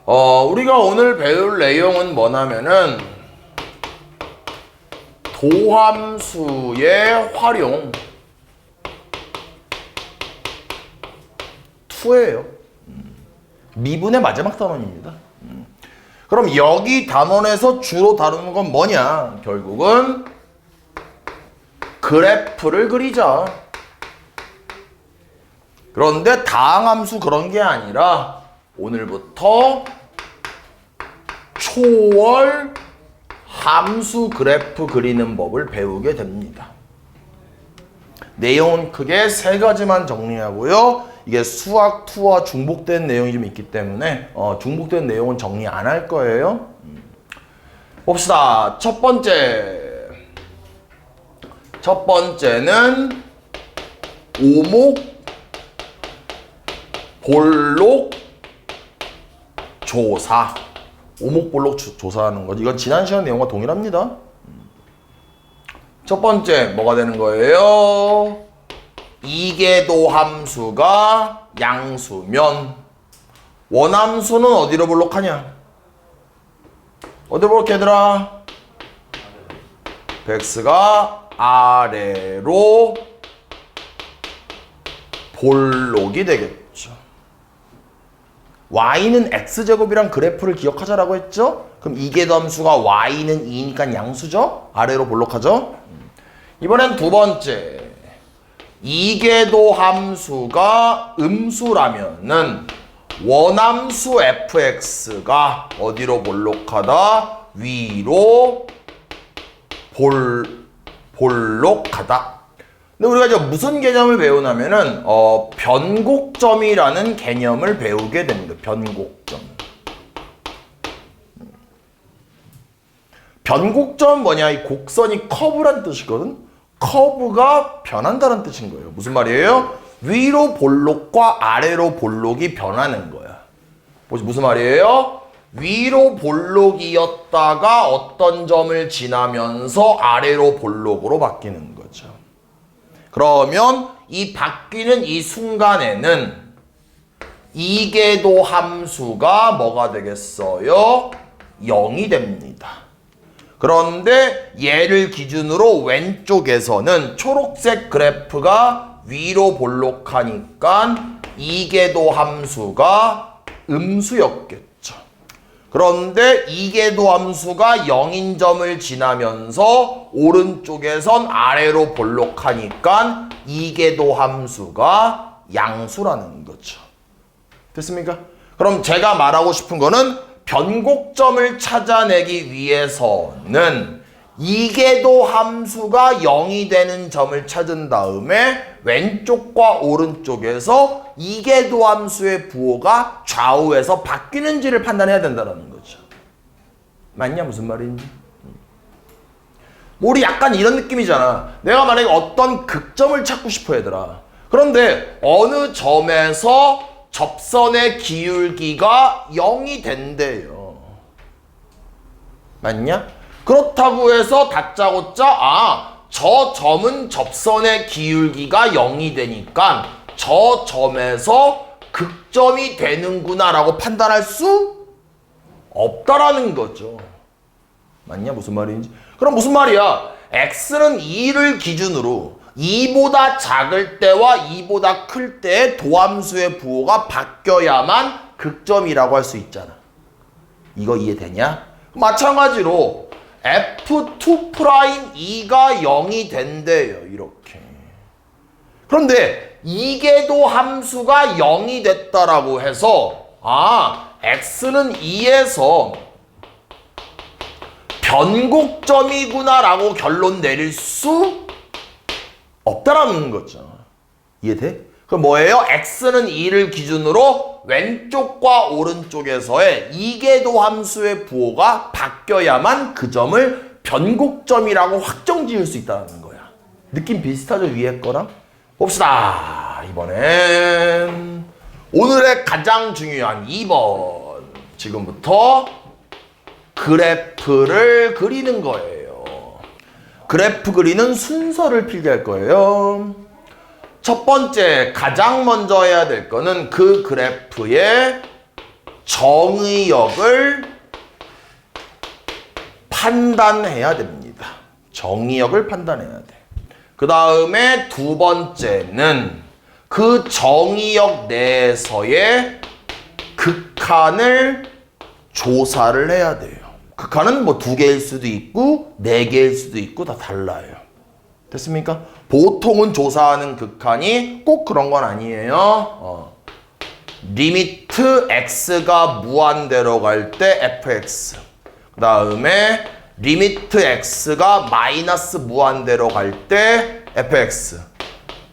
우리가 오늘 배울 내용은 뭐냐면은 도함수의 활용 2예요. 미분의 마지막 단원입니다. 그럼 여기 단원에서 주로 다루는 건 뭐냐? 결국은 그래프를 그리자. 그런데 다항함수 그런 게 아니라 오늘부터 초월 함수 그래프 그리는 법을 배우게 됩니다. 내용은 크게 3가지만 정리하고요. 이게 수학 2와 중복된 내용이 좀 있기 때문에 중복된 내용은 정리 안 할 거예요. 봅시다. 첫 번째는 오목 볼록 조사. 오목볼록 조사하는 거지. 이건 지난 시간 내용과 동일합니다. 첫 번째 뭐가 되는 거예요? 이계도 함수가 양수면 원함수는 어디로 볼록하냐? 어디로 볼록 얘들아? x가 아래로 볼록이 되겠죠. y는 x제곱이랑 그래프를 기억하자라고 했죠? 그럼 이계도 함수가 y는 2니까 양수죠? 아래로 볼록하죠? 이번엔 두 번째. 이계도 함수가 음수라면은 원함수 fx가 어디로 볼록하다? 위로 볼록하다. 근데 우리가 이제 무슨 개념을 배우냐면은 변곡점이라는 개념을 배우게 됩니다. 변곡점. 변곡점 뭐냐? 이 곡선이 커브란 뜻이거든. 커브가 변한다는 뜻인 거예요. 무슨 말이에요? 위로 볼록과 아래로 볼록이 변하는 거야. 무슨 말이에요? 위로 볼록이었다가 어떤 점을 지나면서 아래로 볼록으로 바뀌는 거죠. 그러면 이 바뀌는 이 순간에는 이계도 함수가 뭐가 되겠어요? 0이 됩니다. 그런데 얘를 기준으로 왼쪽에서는 초록색 그래프가 위로 볼록하니까 이계도 함수가 음수였겠죠. 그런데 이계도 함수가 0인 점을 지나면서 오른쪽에선 아래로 볼록하니까 이계도 함수가 양수라는 거죠. 됐습니까? 그럼 제가 말하고 싶은 거는 변곡점을 찾아내기 위해서는 이계도 함수가 0이 되는 점을 찾은 다음에 왼쪽과 오른쪽에서 이계도 함수의 부호가 좌우에서 바뀌는지를 판단해야 된다는 거죠. 맞냐? 무슨 말인지? 우리 약간 이런 느낌이잖아. 내가 만약에 어떤 극점을 찾고 싶어 얘들아. 그런데 어느 점에서 접선의 기울기가 0이 된대요. 맞냐? 그렇다고 해서 다짜고짜 저 점은 접선의 기울기가 0이 되니까 저 점에서 극점이 되는구나 라고 판단할 수 없다라는 거죠. 맞냐? 무슨 말인지? 그럼 무슨 말이야? x는 2를 기준으로 2보다 작을 때와 2보다 클 때의 도함수의 부호가 바뀌어야만 극점이라고 할 수 있잖아. 이거 이해되냐? 마찬가지로 F2'2가 0이 된대요. 이렇게. 그런데 이계도 함수가 0이 됐다라고 해서 x는 2에서 변곡점이구나 라고 결론 내릴 수 없다라는 거죠. 이해돼? 그럼 뭐예요? x는 2를 기준으로 왼쪽과 오른쪽에서의 이계도 함수의 부호가 바뀌어야만 그 점을 변곡점이라고 확정 지을 수 있다는 거야. 느낌 비슷하죠? 위에 거랑? 봅시다. 이번엔 오늘의 가장 중요한 2번. 지금부터 그래프를 그리는 거예요. 그래프 그리는 순서를 필기할 거예요. 첫 번째, 가장 먼저 해야 될 거는 그 그래프의 정의역을 판단해야 됩니다. 정의역을 판단해야 돼. 그 다음에 두 번째는 그 정의역 내에서의 극한을 조사를 해야 돼요. 극한은 뭐 2개일 수도 있고 4개일 수도 있고 다 달라요. 됐습니까? 보통은 조사하는 극한이 꼭 그런 건 아니에요. 리미트 x가 무한대로 갈 때 fx, 그 다음에 리미트 x가 마이너스 무한대로 갈 때 fx,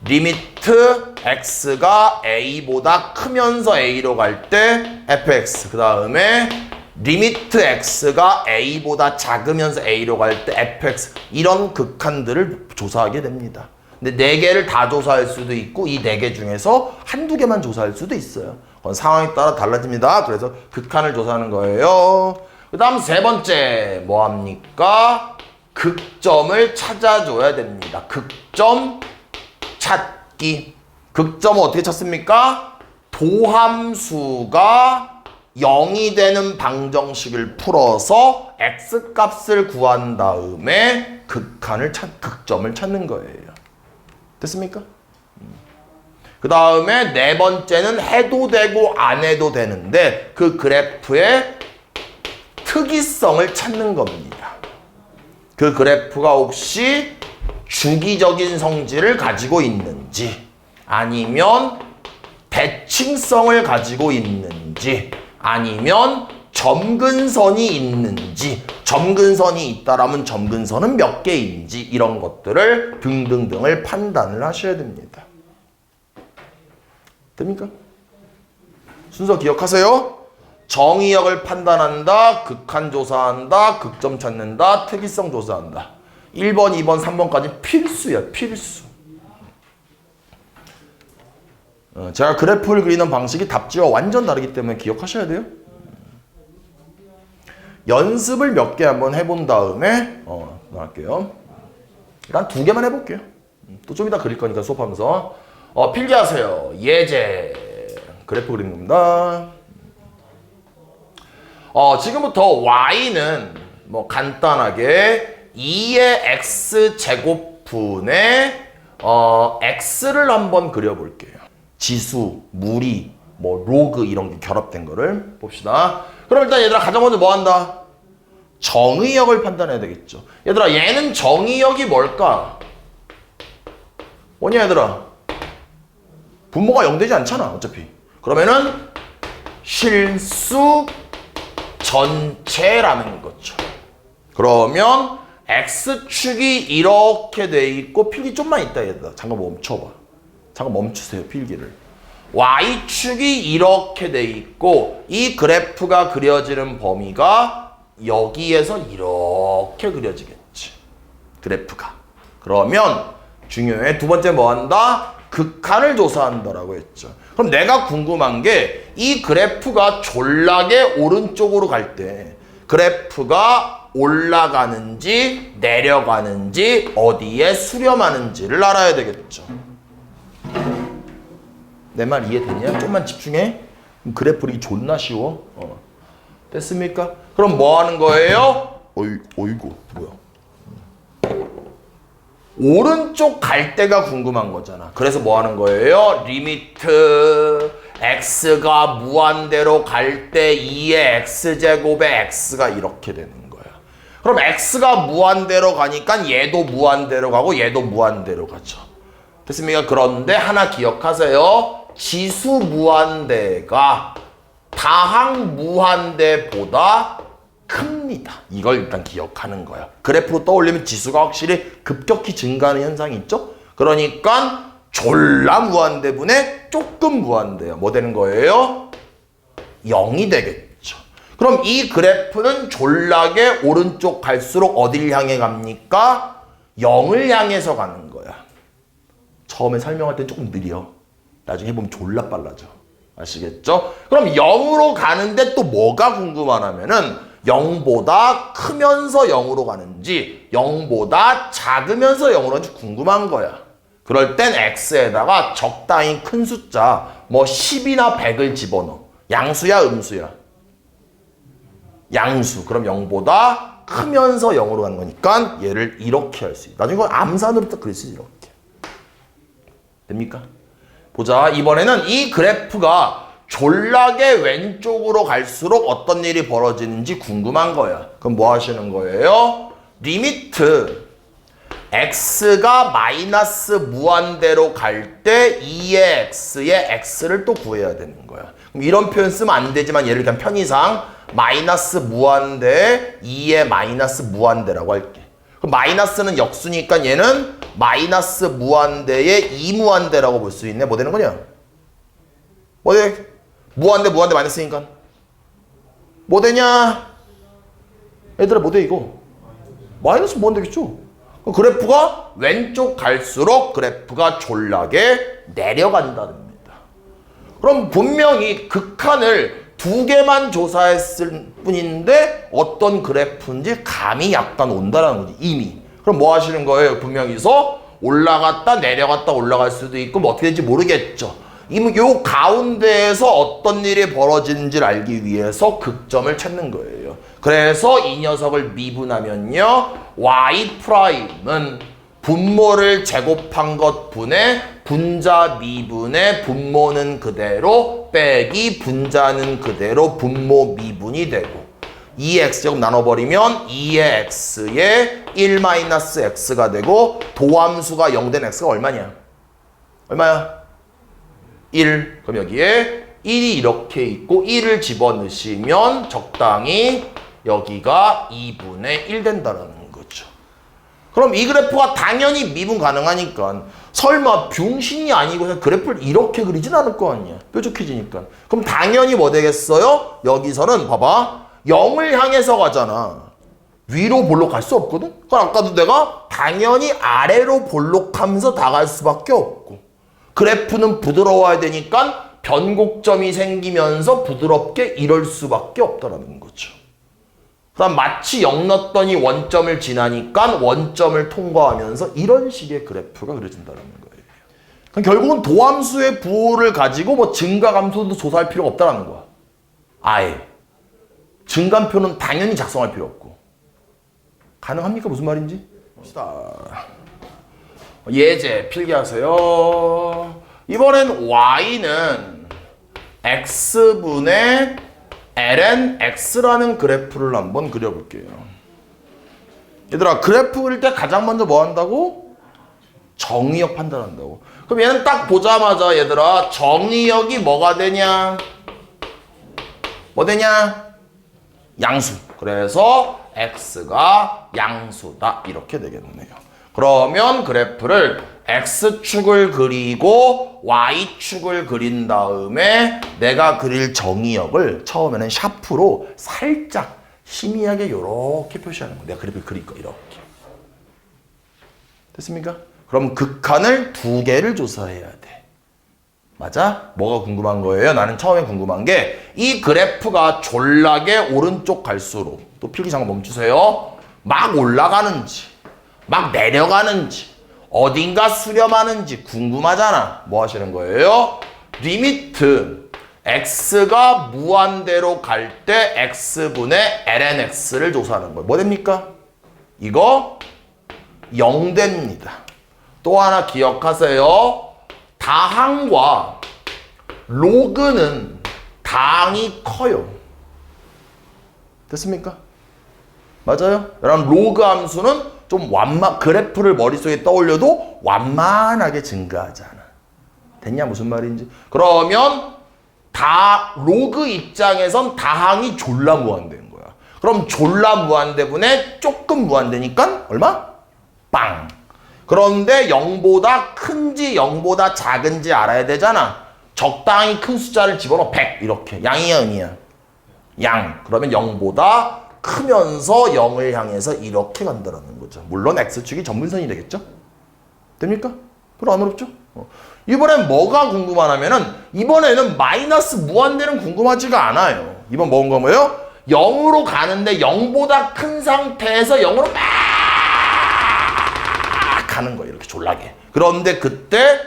리미트 x가 a보다 크면서 a로 갈 때 fx, 그 다음에 리미트 x가 a보다 작으면서 a로 갈 때 fx, 이런 극한들을 조사하게 됩니다. 근데 4개를 다 조사할 수도 있고 이 4개 중에서 한두 개만 조사할 수도 있어요. 그건 상황에 따라 달라집니다. 그래서 극한을 조사하는 거예요. 그 다음 세 번째 뭐합니까? 극점을 찾아줘야 됩니다. 극점 찾기. 극점은 어떻게 찾습니까? 도함수가 0이 되는 방정식을 풀어서 x값을 구한 다음에 극점을 찾는 거예요. 됐습니까? 그 다음에 네 번째는 해도 되고 안 해도 되는데 그 그래프의 특이성을 찾는 겁니다. 그 그래프가 혹시 주기적인 성질을 가지고 있는지, 아니면 대칭성을 가지고 있는지, 아니면 점근선이 있는지, 점근선이 있다라면 점근선은 몇 개인지, 이런 것들을 등등등을 판단을 하셔야 됩니다. 됩니까? 순서 기억하세요. 정의역을 판단한다, 극한 조사한다, 극점 찾는다, 특이성 조사한다. 1번, 2번, 3번까지 필수야, 필수. 제가 그래프를 그리는 방식이 답지와 완전 다르기 때문에 기억하셔야 돼요. 연습을 몇 개 한번 해본 다음에 나갈게요. 일단 2개만 해볼게요. 또 좀 이따 그릴 거니까 수업하면서 필기하세요. 예제 그래프 그리는 겁니다. 지금부터 y는 뭐 간단하게 2의 x제곱분의 x를 한번 그려볼게요. 지수, 무리, 뭐 로그 이런 게 결합된 거를 봅시다. 그럼 일단 얘들아 가장 먼저 뭐 한다? 정의역을 판단해야 되겠죠. 얘들아 얘는 정의역이 뭘까? 뭐냐 얘들아? 분모가 0 되지 않잖아 어차피. 그러면은 실수 전체라는 거죠. 그러면 x축이 이렇게 돼 있고, 필기 좀만 있다 얘들아. 잠깐 멈춰봐. 잠깐 멈추세요 필기를. y축이 이렇게 돼 있고 이 그래프가 그려지는 범위가 여기에서 이렇게 그려지겠지. 그래프가. 그러면 중요해. 두 번째 뭐 한다? 극한을 조사한다라고 했죠. 그럼 내가 궁금한 게 이 그래프가 졸라게 오른쪽으로 갈 때 그래프가 올라가는지 내려가는지 어디에 수렴하는지를 알아야 되겠죠. 내 말 이해되냐? 좀만 집중해. 그래프 그리기 존나 쉬워. 됐습니까? 그럼 뭐 하는 거예요? 어이구 뭐야? 오른쪽 갈 때가 궁금한 거잖아. 그래서 뭐 하는 거예요? 리미트 x가 무한대로 갈 때 2의 x제곱의 x가 이렇게 되는 거야. 그럼 x가 무한대로 가니까 얘도 무한대로 가고 얘도 무한대로 가죠. 됐습니까? 그런데 하나 기억하세요. 지수 무한대가 다항 무한대보다 큽니다. 이걸 일단 기억하는 거야. 그래프로 떠올리면 지수가 확실히 급격히 증가하는 현상이 있죠? 그러니까 졸라 무한대분의 조금 무한대야. 뭐 되는 거예요? 0이 되겠죠. 그럼 이 그래프는 졸라게 오른쪽 갈수록 어딜 향해 갑니까? 0을 향해서 가는 거야. 처음에 설명할 땐 조금 느려. 나중에 해보면 졸라 빨라져. 아시겠죠? 그럼 0으로 가는데 또 뭐가 궁금하냐면은 0보다 크면서 0으로 가는지 0보다 작으면서 0으로 가는지 궁금한 거야. 그럴 땐 x에다가 적당히 큰 숫자 뭐 10이나 100을 집어넣어. 양수야 음수야? 양수. 그럼 0보다 크면서 0으로 가는 거니까 얘를 이렇게 할 수 있다. 나중에 암산으로 딱 그릴 수 있어. 이렇게. 됩니까? 보자. 이번에는 이 그래프가 졸라게 왼쪽으로 갈수록 어떤 일이 벌어지는지 궁금한 거야. 그럼 뭐 하시는 거예요? 리미트 x가 마이너스 무한대로 갈 때 2의 x의 x를 또 구해야 되는 거야. 그럼 이런 표현 쓰면 안 되지만 얘를 그냥 편의상 마이너스 무한대 2의 마이너스 무한대라고 할게. 그럼 마이너스는 역수니까 얘는 마이너스 무한대의 2무한대라고 볼 수 있네. 뭐 되는 거냐? 뭐 돼? 무한대 마이너스니까 뭐 되냐? 얘들아 뭐 돼 이거? 마이너스 무한대겠죠? 그래프가 왼쪽 갈수록 그래프가 졸라게 내려간다는 겁니다. 그럼 분명히 극한을 두 개만 조사했을 뿐인데 어떤 그래프인지 감이 약간 온다는 거지 이미. 그럼 뭐 하시는 거예요? 분명히서 올라갔다 내려갔다 올라갈 수도 있고 뭐 어떻게 될지 모르겠죠. 이미 요 가운데에서 어떤 일이 벌어지는지를 알기 위해서 극점을 찾는 거예요. 그래서 이 녀석을 미분하면요. y''은 분모를 제곱한 것 분의 분자 미분의 분모는 그대로 빼기 분자는 그대로 분모 미분이 되고 2x제곱 나눠버리면 2의 x에 1-x가 되고 도함수가 0 된 x가 얼마냐? 얼마야? 1. 그럼 여기에 1이 이렇게 있고 1을 집어넣으시면 적당히 여기가 2분의 1 된다는 거죠. 그럼 이 그래프가 당연히 미분 가능하니까 설마 병신이 아니고 그래프를 이렇게 그리진 않을 거 아니야. 뾰족해지니까. 그럼 당연히 뭐 되겠어요? 여기서는 봐봐. 0을 향해서 가잖아. 위로 볼록 갈 수 없거든? 그럼 아까도 내가 당연히 아래로 볼록하면서 다 갈 수밖에 없고 그래프는 부드러워야 되니까 변곡점이 생기면서 부드럽게 이럴 수밖에 없다는 거죠. 그다음 마치 0 넣었더니 원점을 지나니까 원점을 통과하면서 이런 식의 그래프가 그려진다는 거예요. 그럼 결국은 도함수의 부호를 가지고 뭐 증가감소도 조사할 필요가 없다는 거야. 아예. 증감표는 당연히 작성할 필요 없고. 가능합니까? 무슨 말인지? 봅시다. 예제 필기하세요. 이번엔 y는 x분의 ln x라는 그래프를 한번 그려볼게요. 얘들아 그래프 그릴 때 가장 먼저 뭐 한다고? 정의역 판단한다고. 그럼 얘는 딱 보자마자 얘들아 정의역이 뭐가 되냐? 뭐 되냐? 양수. 그래서 x가 양수다 이렇게 되겠네요. 그러면 그래프를 x축을 그리고 y축을 그린 다음에 내가 그릴 정의역을 처음에는 샤프로 살짝 희미하게 이렇게 표시하는 거야. 내가 그래프를 그릴 거 이렇게. 됐습니까? 그럼 극한을 두 개를 조사해야 돼. 맞아? 뭐가 궁금한 거예요? 나는 처음에 궁금한 게 이 그래프가 졸라게 오른쪽 갈수록 또 필기 잠깐 멈추세요. 막 올라가는지 막 내려가는지 어딘가 수렴하는지 궁금하잖아. 뭐 하시는 거예요? 리미트 x가 무한대로 갈 때 x분의 ln x를 조사하는 거예요. 뭐 됩니까? 이거 0 됩니다. 또 하나 기억하세요. 다항과 로그는 다항이 커요. 됐습니까? 맞아요? 여러분 로그 함수는 좀 그래프를 머릿속에 떠올려도 완만하게 증가하잖아. 됐냐? 무슨 말인지. 그러면 로그 입장에선 다항이 졸라 무한대인 거야. 그럼 졸라 무한대분의 조금 무한대니까 얼마? 빵. 그런데 0보다 큰지 0보다 작은지 알아야 되잖아. 적당히 큰 숫자를 집어넣어 100 이렇게. 양이야 음이야? 양. 그러면 0보다 크면서 0을 향해서 이렇게 간다는 거죠. 물론 x축이 전분선이 되겠죠? 됩니까? 별로 안 어렵죠? 이번엔 뭐가 궁금하냐면은 이번에는 마이너스 무한대는 궁금하지가 않아요. 이번 뭔가 뭐예요? 0으로 가는데 0보다 큰 상태에서 0으로 막 가는 거예요. 이렇게 졸라게. 그런데 그때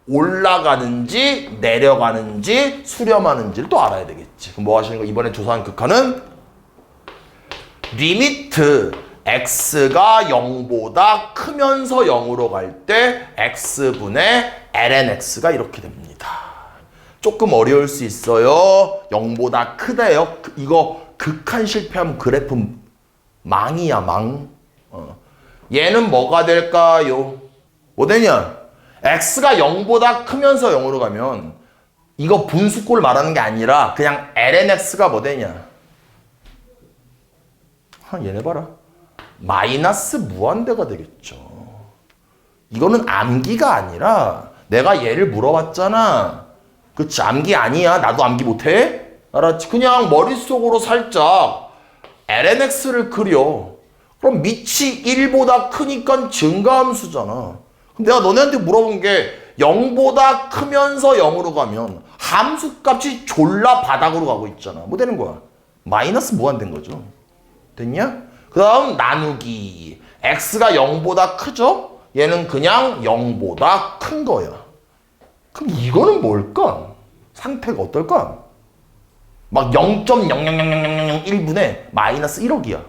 올라가는지 내려가는지 수렴하는지를 또 알아야 되겠지. 그럼 뭐 하시는 거? 이번에 조사한 극한은 리미트 x가 0보다 크면서 0으로 갈 때 x분의 ln x가 이렇게 됩니다. 조금 어려울 수 있어요. 0보다 크대요. 이거 극한 실패하면 그래프 망이야, 망. 얘는 뭐가 될까요? 뭐 되냐? x가 0보다 크면서 0으로 가면 이거 분수꼴 말하는 게 아니라 그냥 ln x가 뭐 되냐? 얘네 봐라. 마이너스 무한대가 되겠죠. 이거는 암기가 아니라 내가 얘를 물어봤잖아. 그치? 암기 아니야. 나도 암기 못해? 알았지? 그냥 머릿속으로 살짝 ln x를 그려. 그럼 밑이 1보다 크니까 증가함수잖아. 그럼 내가 너네한테 물어본 게 0보다 크면서 0으로 가면 함수 값이 졸라 바닥으로 가고 있잖아. 뭐 되는 거야? 마이너스 무한대인 거죠. 됐냐? 그 다음 나누기. x가 0보다 크죠? 얘는 그냥 0보다 큰 거야. 그럼 이거는 뭘까? 상태가 어떨까? 막 0.0000001분의 마이너스 1억이야.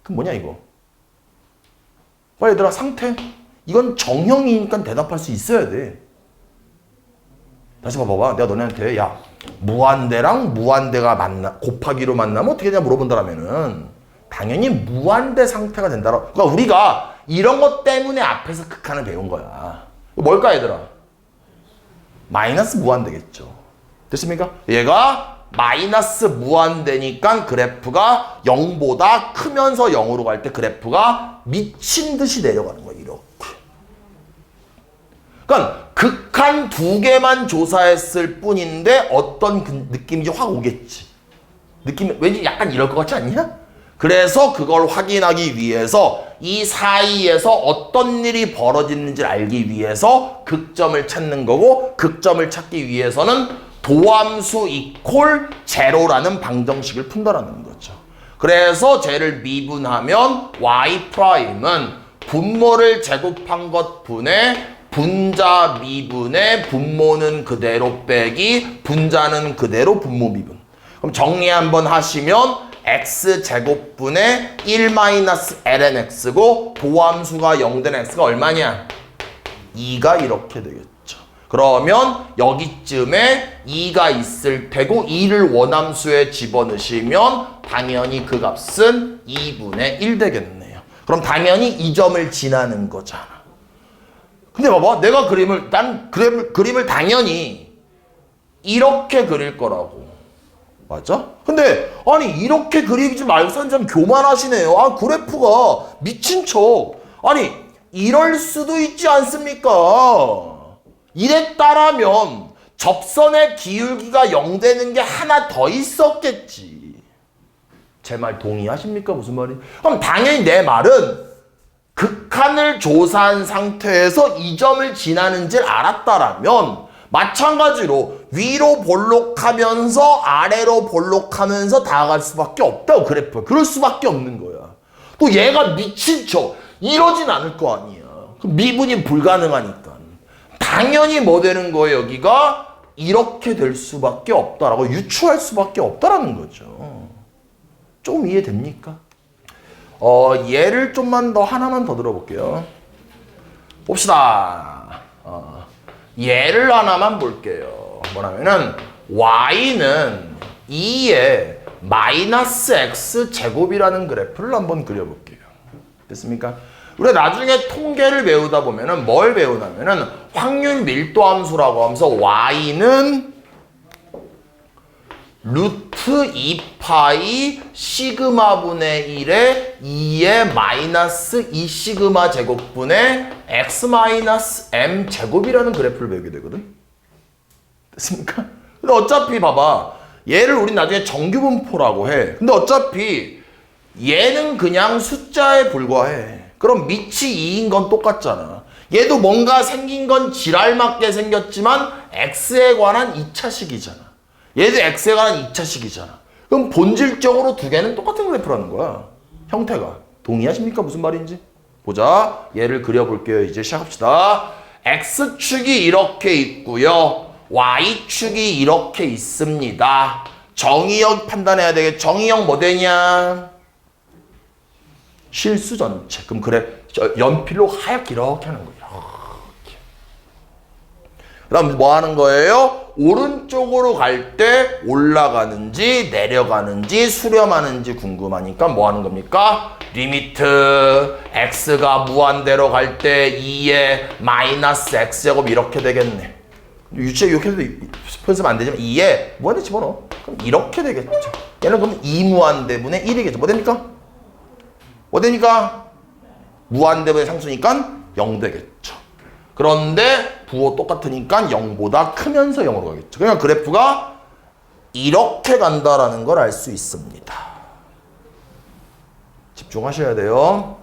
그럼 뭐냐 이거? 빨리 얘들아, 상태. 이건 정형이니까 대답할 수 있어야 돼. 다시 봐봐봐. 내가 너네한테 야, 무한대랑 무한대가 곱하기로 만나면 어떻게 되냐 물어본다라면은 당연히 무한대 상태가 된다라. 그러니까 우리가 이런 것 때문에 앞에서 극한을 배운 거야. 뭘까 얘들아? 마이너스 무한대겠죠. 됐습니까? 얘가 마이너스 무한대니까 그래프가 0보다 크면서 0으로 갈 때 그래프가 미친 듯이 내려가는 거야. 이렇게. 그러니까 극한 두 개만 조사했을 뿐인데 어떤 느낌인지 확 오겠지. 느낌이 왠지 약간 이럴 것 같지 않냐? 그래서 그걸 확인하기 위해서 이 사이에서 어떤 일이 벌어지는지를 알기 위해서 극점을 찾는 거고, 극점을 찾기 위해서는 도함수 이퀄 제로라는 방정식을 푼다라는 거죠. 그래서 쟤를 미분하면 y''은 분모를 제곱한 것 분의 분자 미분의 분모는 그대로 빼기 분자는 그대로 분모 미분. 그럼 정리 한번 하시면 x제곱분의 1-ln x고 도함수가 0된 x가 얼마냐? 2가 이렇게 되겠죠. 그러면 여기쯤에 2가 있을 테고 2를 원함수에 집어넣으시면 당연히 그 값은 2분의 1 되겠네요. 그럼 당연히 이 점을 지나는 거잖아. 근데 봐봐, 내가 그림을 당연히 이렇게 그릴 거라고. 맞아? 근데 아니 이렇게 그리지 말고 선생님 교만하시네요. 아, 그래프가 미친 척. 아니 이럴 수도 있지 않습니까? 이랬다라면 접선의 기울기가 0 되는 게 하나 더 있었겠지. 제 말 동의하십니까? 무슨 말이? 그럼 당연히 내 말은 극한을 조사한 상태에서 이 점을 지나는지를 알았다라면 마찬가지로 위로 볼록하면서 아래로 볼록하면서 다가갈 수밖에 없다고. 그래프 그럴 수밖에 없는 거야. 또 얘가 미친 척 이러진 않을 거 아니야. 미분이 불가능하니까 당연히 뭐 되는 거예요? 여기가 이렇게 될 수밖에 없다라고 유추할 수밖에 없다라는 거죠. 좀 이해됩니까? 얘를 좀만 더 하나만 더 들어볼게요. 봅시다. 얘를 하나만 볼게요. 뭐냐면은 y는 2의 마이너스 x 제곱이라는 그래프를 한번 그려볼게요. 됐습니까? 우리가 나중에 통계를 배우다 보면은 뭘 배우냐면은 확률 밀도 함수라고 하면서 y는 루트 2파이 시그마분의 1에 2의 마이너스 2 시그마 제곱분의 x 마이너스 m 제곱이라는 그래프를 배우게 되거든. 됐습니까? 근데 어차피 봐봐. 얘를 우린 나중에 정규분포라고 해. 근데 어차피 얘는 그냥 숫자에 불과해. 그럼 밑이 2인 건 똑같잖아. 얘도 뭔가 생긴 건 지랄맞게 생겼지만 x에 관한 2차식이잖아. 얘도 x에 관한 2차식이잖아. 그럼 본질적으로 두 개는 똑같은 그래프라는 거야. 형태가. 동의하십니까? 무슨 말인지? 보자. 얘를 그려볼게요. 이제 시작합시다. x축이 이렇게 있고요. y축이 이렇게 있습니다. 정의역 판단해야 되겠. 정의역 뭐 되냐? 실수 전체. 그럼 그래 연필로 하얗게 이렇게 하는 거예요. 이렇게. 그다음 뭐 하는 거예요? 오른쪽으로 갈 때 올라가는지 내려가는지 수렴하는지 궁금하니까 뭐 하는 겁니까? 리미트 x가 무한대로 갈 때 2의 마이너스 x제곱 이렇게 되겠네. 유치에 이렇게 해도 연습하면 안 되지만 2에 무한대 집어넣어. 그럼 이렇게 되겠죠. 얘는 그럼 2무한대분의 1이겠죠. 뭐 됩니까? 뭐 됩니까? 무한대분의 상수니까 0 되겠죠. 그런데 부호 똑같으니까 0보다 크면서 0으로 가겠죠. 그러니까 그래프가 이렇게 간다라는 걸 알 수 있습니다. 집중하셔야 돼요.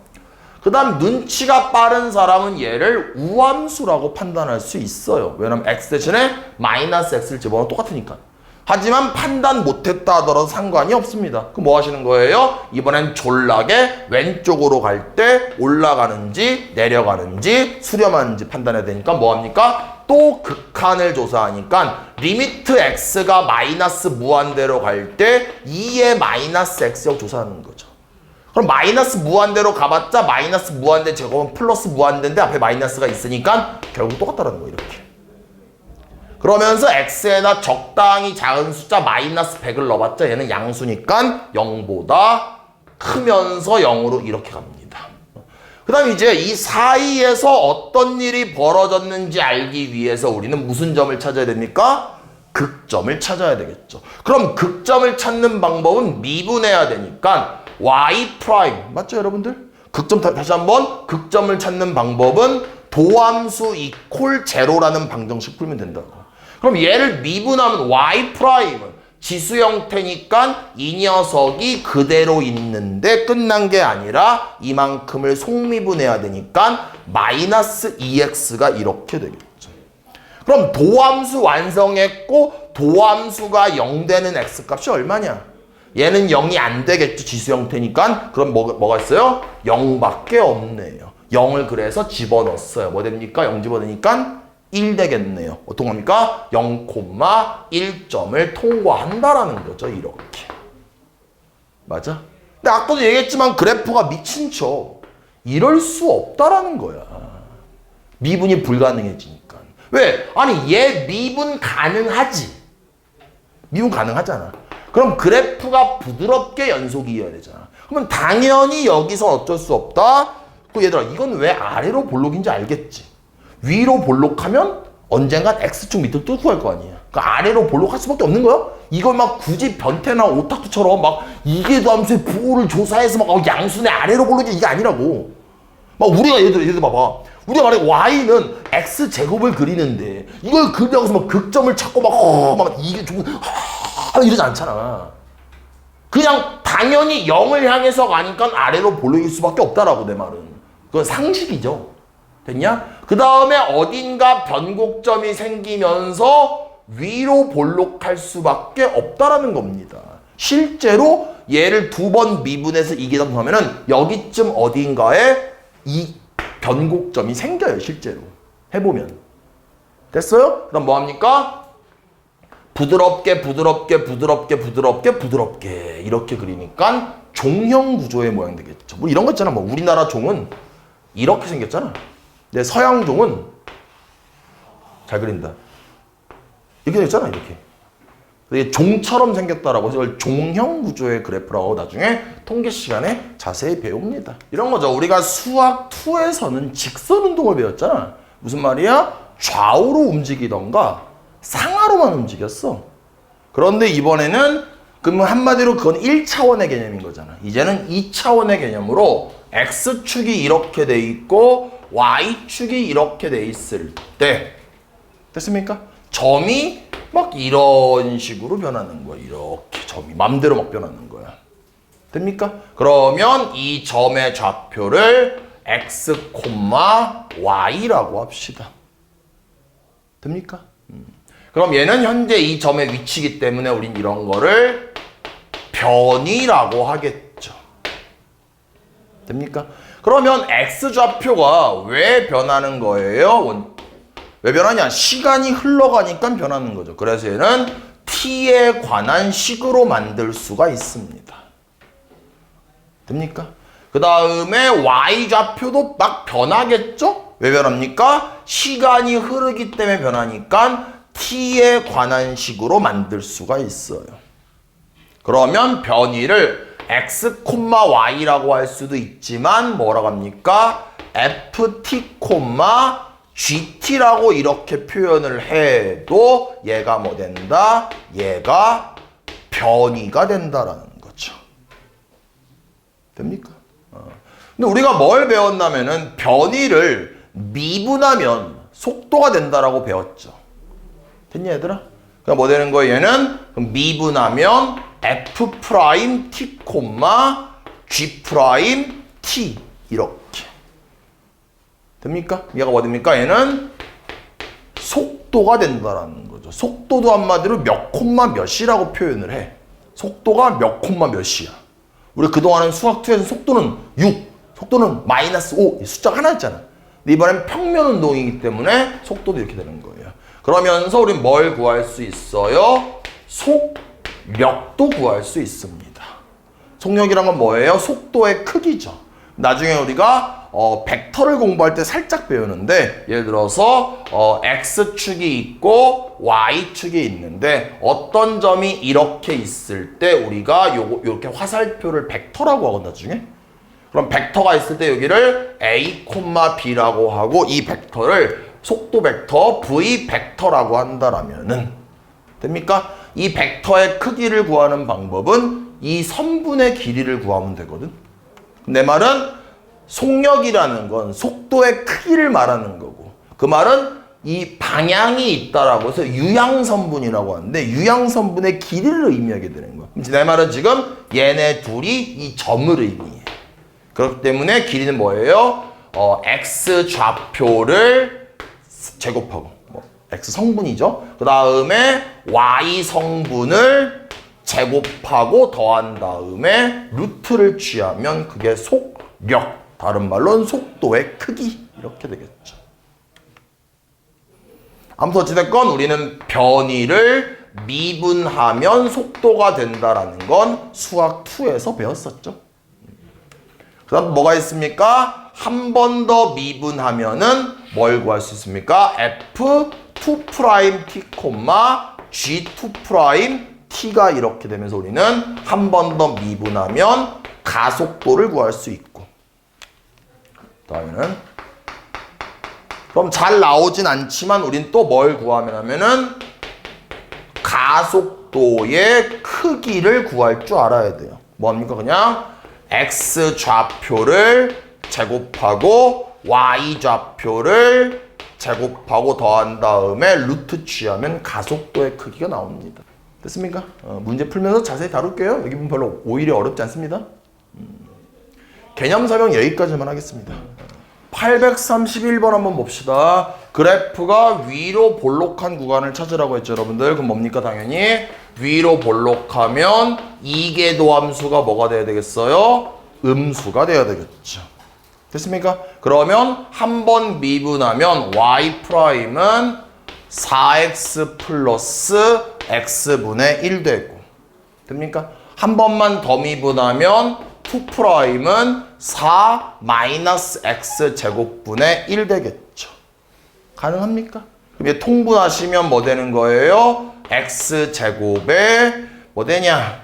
그 다음 눈치가 빠른 사람은 얘를 우함수라고 판단할 수 있어요. 왜냐면 x 대신에 마이너스 x를 집어넣으면 똑같으니까. 하지만 판단 못했다 하더라도 상관이 없습니다. 그럼 뭐 하시는 거예요? 이번엔 졸라게 왼쪽으로 갈 때 올라가는지 내려가는지 수렴하는지 판단해야 되니까 뭐 합니까? 또 극한을 조사하니까 리미트 x가 마이너스 무한대로 갈 때 2의 마이너스 x역 조사하는 거죠. 그럼 마이너스 무한대로 가봤자 마이너스 무한대 제곱은 플러스 무한대인데 앞에 마이너스가 있으니까 결국 똑같다라는 거예요. 이렇게. 그러면서 x에다 적당히 작은 숫자 마이너스 100을 넣어봤자 얘는 양수니까 0보다 크면서 0으로 이렇게 갑니다. 그 다음 이제 이 사이에서 어떤 일이 벌어졌는지 알기 위해서 우리는 무슨 점을 찾아야 됩니까? 극점을 찾아야 되겠죠. 그럼 극점을 찾는 방법은 미분해야 되니까 y 프라임 맞죠 여러분들? 극점 다시 한번 극점을 찾는 방법은 도함수 이퀄 제로라는 방정식 풀면 된다고. 그럼 얘를 미분하면 y 프라임은 지수 형태니까 이 녀석이 그대로 있는데 끝난 게 아니라 이만큼을 속미분해야 되니까 마이너스 2x가 이렇게 되겠죠. 그럼 도함수 완성했고 도함수가 0 되는 x값이 얼마냐? 얘는 0이 안 되겠죠. 지수 형태니까. 그럼 뭐가 있어요? 0밖에 없네요. 0을 그래서 집어넣었어요. 뭐 됩니까? 0 집어넣으니까 1 되겠네요. 어떤 겁니까? 0,1점을 통과한다라는 거죠. 이렇게. 맞아? 근데 아까도 얘기했지만 그래프가 미친 척 이럴 수 없다라는 거야. 미분이 불가능해지니까. 왜? 아니 얘 미분 가능하지. 미분 가능하잖아. 그럼 그래프가 부드럽게 연속이 이어야 되잖아. 그러면 당연히 여기서 어쩔 수 없다. 그 얘들아 이건 왜 아래로 볼록인지 알겠지? 위로 볼록하면 언젠간 X축 밑으로 뚫고 갈 거 아니야. 그러니까 아래로 볼록할 수밖에 없는 거야. 이걸 막 굳이 변태나 오타쿠처럼 막 이계도함수의 부호를 조사해서 막 양수네 아래로 볼록이 이게 아니라고. 막 우리가 얘들 봐봐. 우리가 말해 y는 x제곱을 그리는데 이걸 그리려고 해서 막 극점을 찾고 막 이게 좀 이러지 않잖아. 그냥 당연히 0을 향해서 가니까 아래로 볼록일 수밖에 없다라고 내 말은. 그건 상식이죠. 됐냐? 그 다음에 어딘가 변곡점이 생기면서 위로 볼록할 수밖에 없다라는 겁니다. 실제로 얘를 2번 미분해서 이기다 보면은 여기쯤 어딘가에 이 변곡점이 생겨요. 실제로. 해보면. 됐어요? 그럼 뭐합니까? 부드럽게 이렇게 그리니까 종형 구조의 모양 되겠죠. 뭐 이런 거 있잖아. 뭐 우리나라 종은 이렇게 생겼잖아. 근데 서양 종은 잘 그린다. 이렇게 됐잖아. 이렇게. 이게 종처럼 생겼다라고 해서 이걸 종형 구조의 그래프라고 나중에 통계 시간에 자세히 배웁니다. 이런 거죠. 우리가 수학 2에서는 직선 운동을 배웠잖아. 무슨 말이야? 좌우로 움직이던가 상하로만 움직였어. 그런데 이번에는 그러면 한마디로 그건 1차원의 개념인 거잖아. 이제는 2차원의 개념으로 X축이 이렇게 돼 있고 Y축이 이렇게 돼 있을 때 됐습니까? 점이 막 이런 식으로 변하는 거야. 이렇게 점이 맘대로 막 변하는 거야. 됩니까? 그러면 이 점의 좌표를 X, Y라고 합시다. 됩니까? 그럼 얘는 현재 이 점의 위치이기 때문에 우린 이런 거를 변이라고 하겠죠. 됩니까? 그러면 X좌표가 왜 변하는 거예요? 왜 변하냐? 시간이 흘러가니까 변하는 거죠. 그래서 얘는 T에 관한 식으로 만들 수가 있습니다. 됩니까? 그 다음에 y좌표도 막 변하겠죠? 왜 변합니까? 시간이 흐르기 때문에 변하니까 t에 관한 식으로 만들 수가 있어요. 그러면 변이를 x, y라고 할 수도 있지만 뭐라고 합니까? ft, gt라고 이렇게 표현을 해도 얘가 뭐 된다? 얘가 변이가 된다라는 거죠. 됩니까? 근데 우리가 뭘 배웠냐면은 변이를 미분하면 속도가 된다라고 배웠죠. 됐냐 얘들아? 그러니까 뭐 되는 거예요? 얘는 미분하면 f 프라임 t, g 프라임 t 이렇게 됩니까? 얘가 뭐 됩니까? 얘는 속도가 된다라는 거죠. 속도도 한마디로 몇 콤마 몇이라고 표현을 해. 속도가 몇 콤마 몇이야. 우리 그동안은 수학2에서 속도는 6, 속도는 -5 숫자가 하나 있잖아. 근데 이번엔 평면 운동이기 때문에 속도도 이렇게 되는 거예요. 그러면서 우리는 뭘 구할 수 있어요? 속력도 구할 수 있습니다. 속력이란 건 뭐예요? 속도의 크기죠. 나중에 우리가 벡터를 공부할 때 살짝 배우는데 예를 들어서 x축이 있고 y축이 있는데 어떤 점이 이렇게 있을 때 우리가 요렇게 화살표를 벡터라고 하거든 나중에. 그럼 벡터가 있을 때 여기를 a, b라고 하고 이 벡터를 속도 벡터 v 벡터라고 한다라면은 됩니까? 이 벡터의 크기를 구하는 방법은 이 선분의 길이를 구하면 되거든. 내 말은 속력이라는 건 속도의 크기를 말하는 거고 그 말은 이 방향이 있다라고 해서 유향선분이라고 하는데 유향선분의 길이를 의미하게 되는 거야. 내 말은 지금 얘네 둘이 이 점을 의미해. 그렇기 때문에 길이는 뭐예요? x 좌표를 제곱하고 x 성분이죠. 그 다음에 y 성분을 제곱하고 더한 다음에 루트를 취하면 그게 속력, 다른 말로는 속도의 크기 이렇게 되겠죠. 아무튼 어찌됐건 우리는 변이를 미분하면 속도가 된다라는 건 수학2에서 배웠었죠. 그 다음 뭐가 있습니까? 한 번 더 미분하면은 뭘 구할 수 있습니까? f2't, g2't가 이렇게 되면서 우리는 한 번 더 미분하면 가속도를 구할 수 있고 다음에는 그럼 잘 나오진 않지만 우린 또 뭘 구하면 하면은 가속도의 크기를 구할 줄 알아야 돼요. 뭐합니까? 그냥 x 좌표를 제곱하고 y 좌표를 제곱하고 더한 다음에 루트 취하면 가속도의 크기가 나옵니다. 됐습니까? 문제 풀면서 자세히 다룰게요. 여기 별로 오히려 어렵지 않습니다. 개념 설명 여기까지만 하겠습니다. 831번 한번 봅시다. 그래프가 위로 볼록한 구간을 찾으라고 했죠, 여러분들. 그럼 뭡니까? 당연히 위로 볼록하면 이계도 함수가 뭐가 돼야 되겠어요? 음수가 돼야 되겠죠. 됐습니까? 그러면 한 번 미분하면 y''은 4x 플러스 x분의 1 되고 됩니까? 한 번만 더 미분하면 2'은 4 마이너스 x 제곱분의 1 되겠죠. 가능합니까? 그럼 얘 통분하시면 뭐 되는 거예요? x 제곱에 뭐 되냐?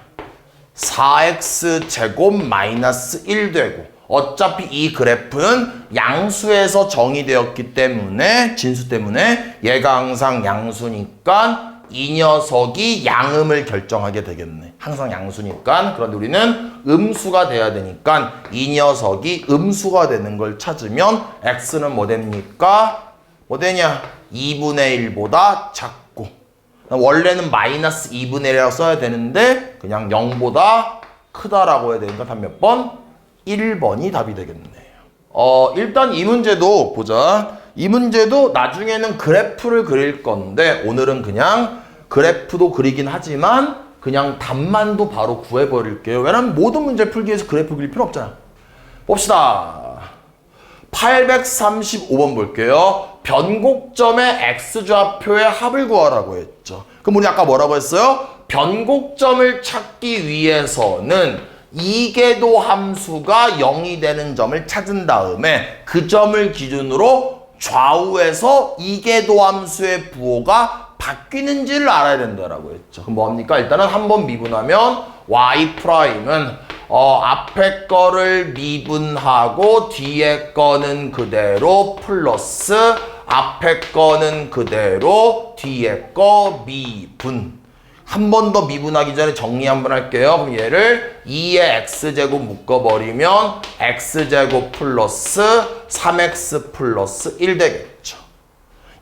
4x 제곱 마이너스 1 되고 어차피 이 그래프는 양수에서 정의되었기 때문에 진수 때문에 얘가 항상 양수니까 이 녀석이 양음을 결정하게 되겠네. 항상 양수니까. 그런데 우리는 음수가 돼야 되니까 이 녀석이 음수가 되는 걸 찾으면 x는 뭐 됩니까? 뭐 되냐? 2분의 1보다 작고 원래는 마이너스 2분의 1이라고 써야 되는데 그냥 0보다 크다라고 해야 되니까 답 몇 번? 1번이 답이 되겠네요. 일단 이 문제도 보자. 이 문제도 나중에는 그래프를 그릴 건데 오늘은 그냥 그래프도 그리긴 하지만 그냥 답만도 바로 구해버릴게요. 왜냐면 모든 문제 풀기 위해서 그래프 그릴 필요 없잖아. 봅시다. 835번 볼게요. 변곡점의 x좌표의 합을 구하라고 했죠. 그럼 우리 아까 뭐라고 했어요? 변곡점을 찾기 위해서는 이계도 함수가 0이 되는 점을 찾은 다음에 그 점을 기준으로 좌우에서 이계도 함수의 부호가 바뀌는지를 알아야 된다라고 했죠. 그럼 뭐합니까? 일단은 한번 미분하면 y'은 앞에 거를 미분하고 뒤에 거는 그대로 플러스 앞에 거는 그대로 뒤에 거 미분. 한 번 더 미분하기 전에 정리 한번 할게요. 그럼 얘를 2의 x제곱 묶어버리면 x제곱 플러스 3x 플러스 1 되겠죠.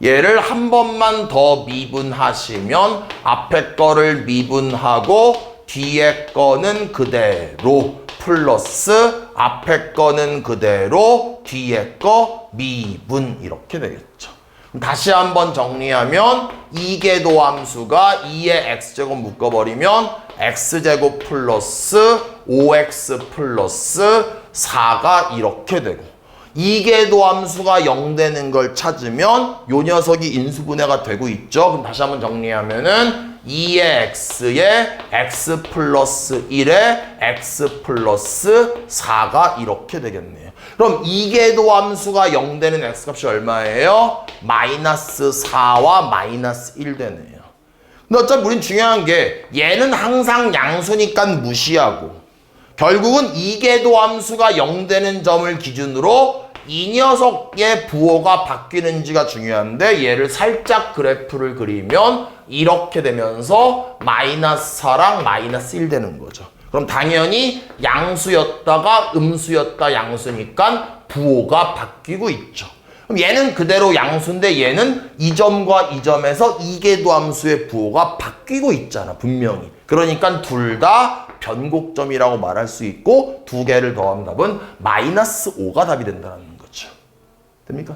얘를 한 번만 더 미분하시면 앞에 거를 미분하고 뒤에 거는 그대로 플러스 앞에 거는 그대로 뒤에 거 미분 이렇게 되겠죠. 다시 한번 정리하면 이계도 함수가 2의 x제곱 묶어버리면 x제곱 플러스 5x 플러스 4가 이렇게 되고 이계도 함수가 0 되는 걸 찾으면 요 녀석이 인수분해가 되고 있죠. 그럼 다시 한번 정리하면은 2의 x에 x 플러스 1에 x 플러스 4가 이렇게 되겠네요. 그럼 이계도 함수가 0 되는 x값이 얼마예요? 마이너스 4와 마이너스 1 되네요. 근데 어차피 우린 중요한 게 얘는 항상 양수니까 무시하고 결국은 이계도 함수가 0 되는 점을 기준으로 이 녀석의 부호가 바뀌는지가 중요한데 얘를 살짝 그래프를 그리면 이렇게 되면서 마이너스 4랑 마이너스 1 되는 거죠. 그럼 당연히 양수였다가 음수였다 양수니까 부호가 바뀌고 있죠. 그럼 얘는 그대로 양수인데 얘는 이 점과 이 점에서 이계도 함수의 부호가 바뀌고 있잖아 분명히. 그러니까 둘 다 변곡점이라고 말할 수 있고 두 개를 더하면 답은 마이너스 5가 답이 된다는 거죠. 됩니까?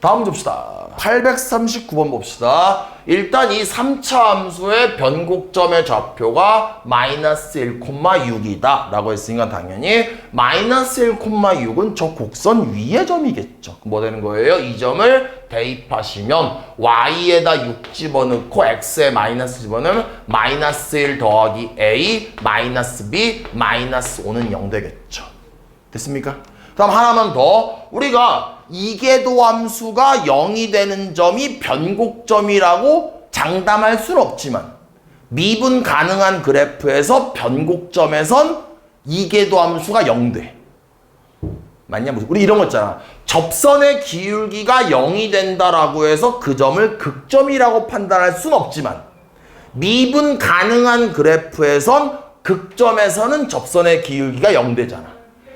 다음 봅시다. 839번 봅시다. 일단 이 3차 함수의 변곡점의 좌표가 마이너스 1,6이다 라고 했으니까 당연히 마이너스 1,6은 저 곡선 위의 점이겠죠. 뭐 되는 거예요? 이 점을 대입하시면 y에다 6 집어넣고 x에 마이너스 집어넣으면 마이너스 1 더하기 a 마이너스 b 마이너스 5는 0 되겠죠. 됐습니까? 다음 하나만 더. 우리가 이계도 함수가 0이 되는 점이 변곡점이라고 장담할 수는 없지만 미분 가능한 그래프에서 변곡점에선 이계도 함수가 0돼. 맞냐? 우리 이런 거 있잖아. 접선의 기울기가 0이 된다라고 해서 그 점을 극점이라고 판단할 수는 없지만 미분 가능한 그래프에선 극점에서는 접선의 기울기가 0 되잖아.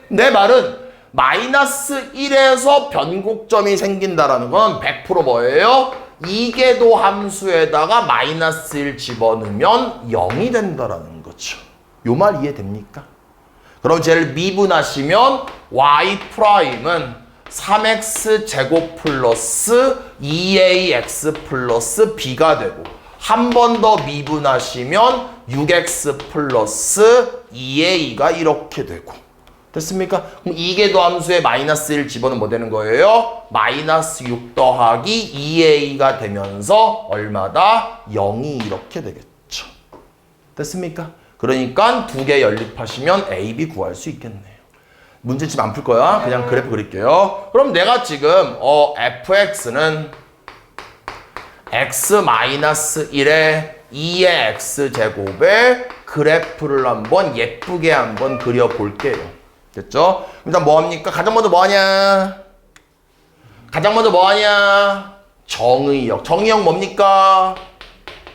내 말은 마이너스 1에서 변곡점이 생긴다라는 건 100% 뭐예요? 이계도 함수에다가 마이너스 1 집어넣으면 0이 된다라는 거죠. 요 말 이해됩니까? 그럼 쟤를 미분하시면 y'은 3x 제곱 플러스 2ax 플러스 b가 되고 한 번 더 미분하시면 6x 플러스 2a가 이렇게 되고 됐습니까? 그럼 이계도 함수에 마이너스 1 집어넣으면 뭐 되는 거예요? 마이너스 6 더하기 2a가 되면서 얼마다? 0이 이렇게 되겠죠. 됐습니까? 그러니까 두 개 연립하시면 a, b 구할 수 있겠네요. 문제 지금 안 풀 거야. 그냥 그래프 그릴게요. 그럼 내가 지금 fx는 x-1에 2의 x제곱에 그래프를 한번 예쁘게 한번 그려볼게요. 됐죠? 일단 뭐합니까? 가장 먼저 뭐하냐? 정의역. 정의역 뭡니까?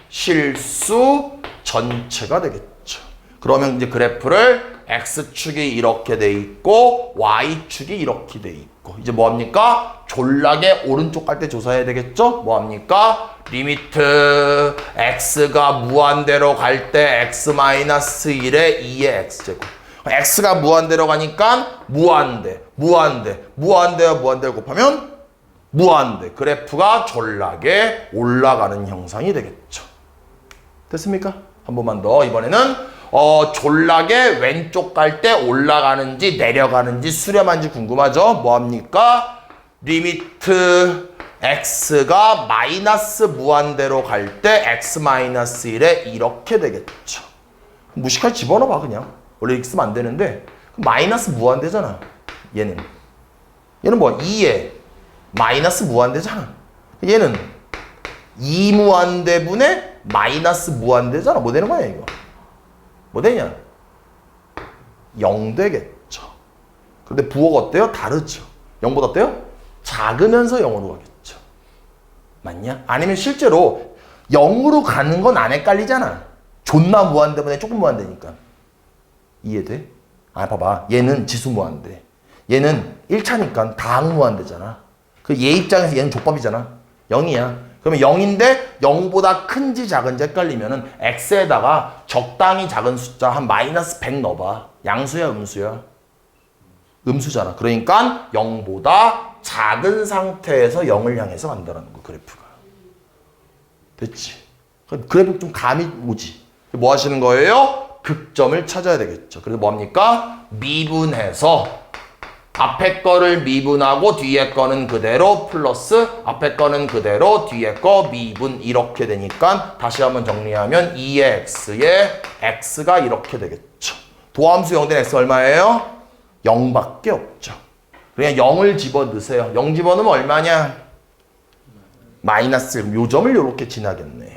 실수 전체가 되겠죠. 그러면 이제 그래프를 x축이 이렇게 돼 있고 y축이 이렇게 돼 있고 이제 뭐합니까? 졸라게 오른쪽 갈 때 조사해야 되겠죠? 뭐합니까? 리미트 x가 무한대로 갈 때 x-1에 2의 x제곱 x가 무한대로 가니까 무한대와 무한대를 곱하면 무한대. 그래프가 졸라게 올라가는 형상이 되겠죠. 됐습니까? 한 번만 더. 이번에는 졸라게 왼쪽 갈 때 올라가는지 내려가는지 수렴한지 궁금하죠? 뭐합니까? 리미트 x가 마이너스 무한대로 갈 때 x-1에 이렇게 되겠죠. 무식하게 집어넣어봐 그냥. 원래 이렇게 쓰면 안 되는데 마이너스 무한대잖아. 얘는 뭐야? 2에 마이너스 무한대잖아. 얘는 2무한대분의 마이너스 무한대잖아. 뭐 되는 거야 이거? 뭐 되냐? 0 되겠죠. 근데 부호가 어때요? 다르죠. 0보다 어때요? 작으면서 0으로 가겠죠. 맞냐? 아니면 실제로 0으로 가는 건 안 헷갈리잖아. 존나 무한대분의 조금 무한대니까. 이해돼? 아, 봐봐. 얘는 지수 무한대. 얘는 1차니까 다항 무한대잖아. 그 얘 입장에서 얘는 족밥이잖아. 0이야. 그러면 0인데 0보다 큰지 작은지 헷갈리면은 x에다가 적당히 작은 숫자 한 마이너스 100 넣어봐. 양수야, 음수야? 음수잖아. 그러니까 0보다 작은 상태에서 0을 향해서 간다는 거, 그래프가. 됐지? 그래프 좀 감이 오지? 뭐 하시는 거예요? 극점을 찾아야 되겠죠. 그래서 뭐합니까? 미분해서 앞에 거를 미분하고 뒤에 거는 그대로 플러스 앞에 거는 그대로 뒤에 거 미분 이렇게 되니까 다시 한번 정리하면 2의 x에 x가 이렇게 되겠죠. 도함수 0 된 x 얼마예요? 0밖에 없죠. 그냥 0을 집어넣으세요. 0 집어넣으면 얼마냐? 마이너스. 요 점을 이렇게 지나겠네.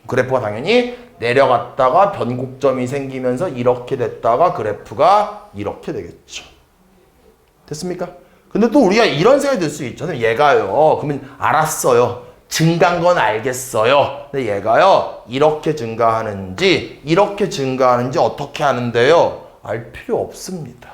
그래프가 당연히 내려갔다가 변곡점이 생기면서 이렇게 됐다가 그래프가 이렇게 되겠죠. 됐습니까? 근데 또 우리가 이런 생각이 들 수 있죠. 얘가요. 그러면 알았어요. 증가한 건 알겠어요. 근데 얘가요. 이렇게 증가하는지 이렇게 증가하는지 어떻게 하는데요? 알 필요 없습니다.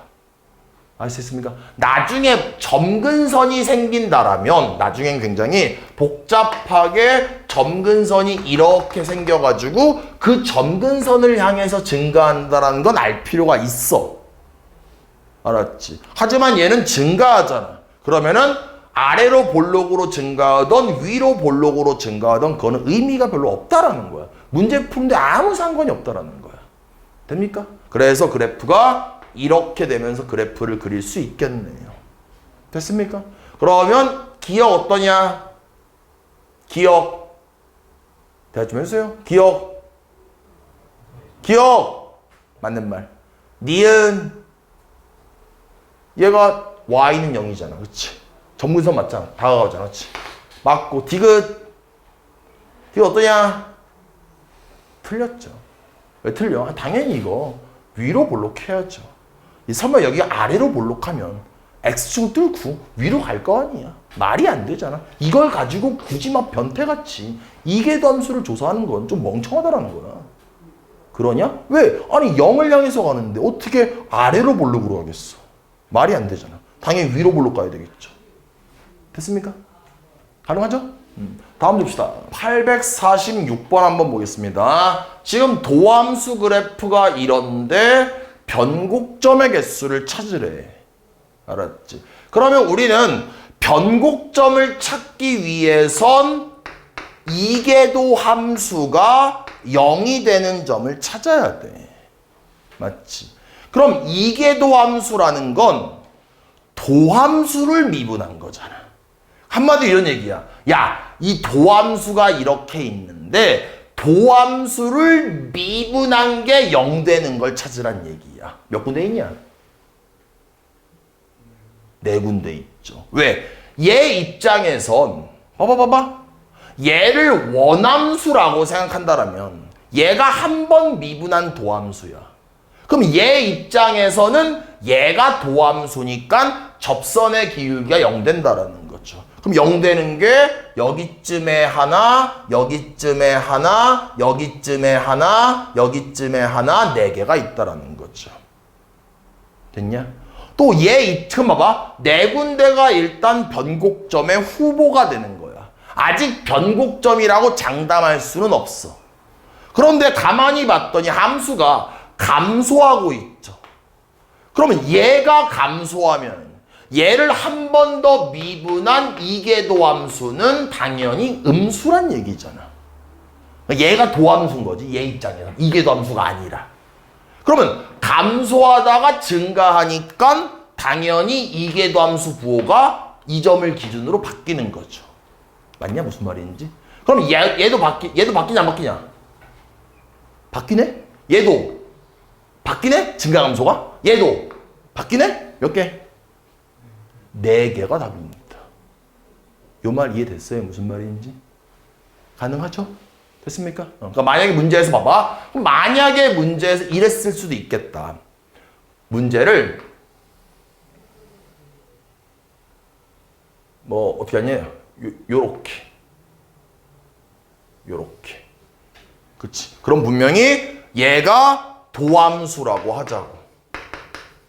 아시겠습니까? 나중에 점근선이 생긴다라면 나중엔 굉장히 복잡하게 점근선이 이렇게 생겨가지고 그 점근선을 향해서 증가한다라는 건 알 필요가 있어. 알았지? 하지만 얘는 증가하잖아. 그러면은 아래로 볼록으로 증가하던 위로 볼록으로 증가하던 그거는 의미가 별로 없다라는 거야. 문제 푸는데 아무 상관이 없다라는 거야. 됩니까? 그래서 그래프가 이렇게 되면서 그래프를 그릴 수 있겠네요. 됐습니까? 그러면 기억 어떠냐? 기억. 대답 좀 해주세요. 기억. 맞는 말. 니은. 얘가 y는 0이잖아. 그치? 전문선 맞잖아. 다가가잖아. 그치? 맞고 디귿 어떠냐? 틀렸죠. 왜 틀려? 당연히 이거 위로 볼록해야죠. 설마 여기가 아래로 볼록하면 x축 뚫고 위로 갈 거 아니야. 말이 안 되잖아. 이걸 가지고 굳이 막 변태같이 이계도 함수를 조사하는 건 좀 멍청하다라는 거야. 그러냐? 왜? 아니 0을 향해서 가는데 어떻게 아래로 볼록으로 가겠어? 말이 안 되잖아. 당연히 위로 볼록 가야 되겠죠. 됐습니까? 가능하죠? 다음 봅시다. 846번 한번 보겠습니다. 지금 도함수 그래프가 이런데 변곡점의 개수를 찾으래. 알았지? 그러면 우리는 변곡점을 찾기 위해선 이계도 함수가 0이 되는 점을 찾아야 돼. 맞지? 그럼 이계도 함수라는 건 도함수를 미분한 거잖아. 한마디로 이런 얘기야. 야, 이 도함수가 이렇게 있는데 도함수를 미분한 게 0 되는 걸 찾으란 얘기야. 몇 군데 있냐? 4군데 있죠. 왜? 얘 입장에선 봐봐. 얘를 원함수라고 생각한다면 얘가 한 번 미분한 도함수야. 그럼 얘 입장에서는 얘가 도함수니까 접선의 기울기가 0 된다라는 거죠. 그럼 0 되는 게 여기쯤에 하나, 여기쯤에 하나, 여기쯤에 하나, 여기쯤에 하나 4개가 있다라는 거죠. 됐냐? 또 얘 입금 봐봐. 4군데가 일단 변곡점의 후보가 되는 거야. 아직 변곡점이라고 장담할 수는 없어. 그런데 가만히 봤더니 함수가 감소하고 있죠. 그러면 얘가 감소하면 얘를 한 번 더 미분한 이계도 함수는 당연히 음수란 얘기잖아. 얘가 도함수인 거지. 얘 입장에서. 이계도 함수가 아니라. 그러면 감소하다가 증가하니까 당연히 이계도 함수 부호가 이 점을 기준으로 바뀌는 거죠. 맞냐? 무슨 말인지? 그럼 얘도 바뀌냐 안 바뀌냐? 바뀌네? 얘도 바뀌네? 증가 감소가? 얘도 바뀌네? 몇 개? 4개가 답입니다. 요 말 이해됐어요? 무슨 말인지? 가능하죠? 됐습니까? 그러니까 만약에 문제에서 봐봐. 만약에 문제에서 이랬을 수도 있겠다. 문제를 뭐 어떻게 하냐? 요렇게. 그치? 그럼 분명히 얘가 도함수라고 하자고.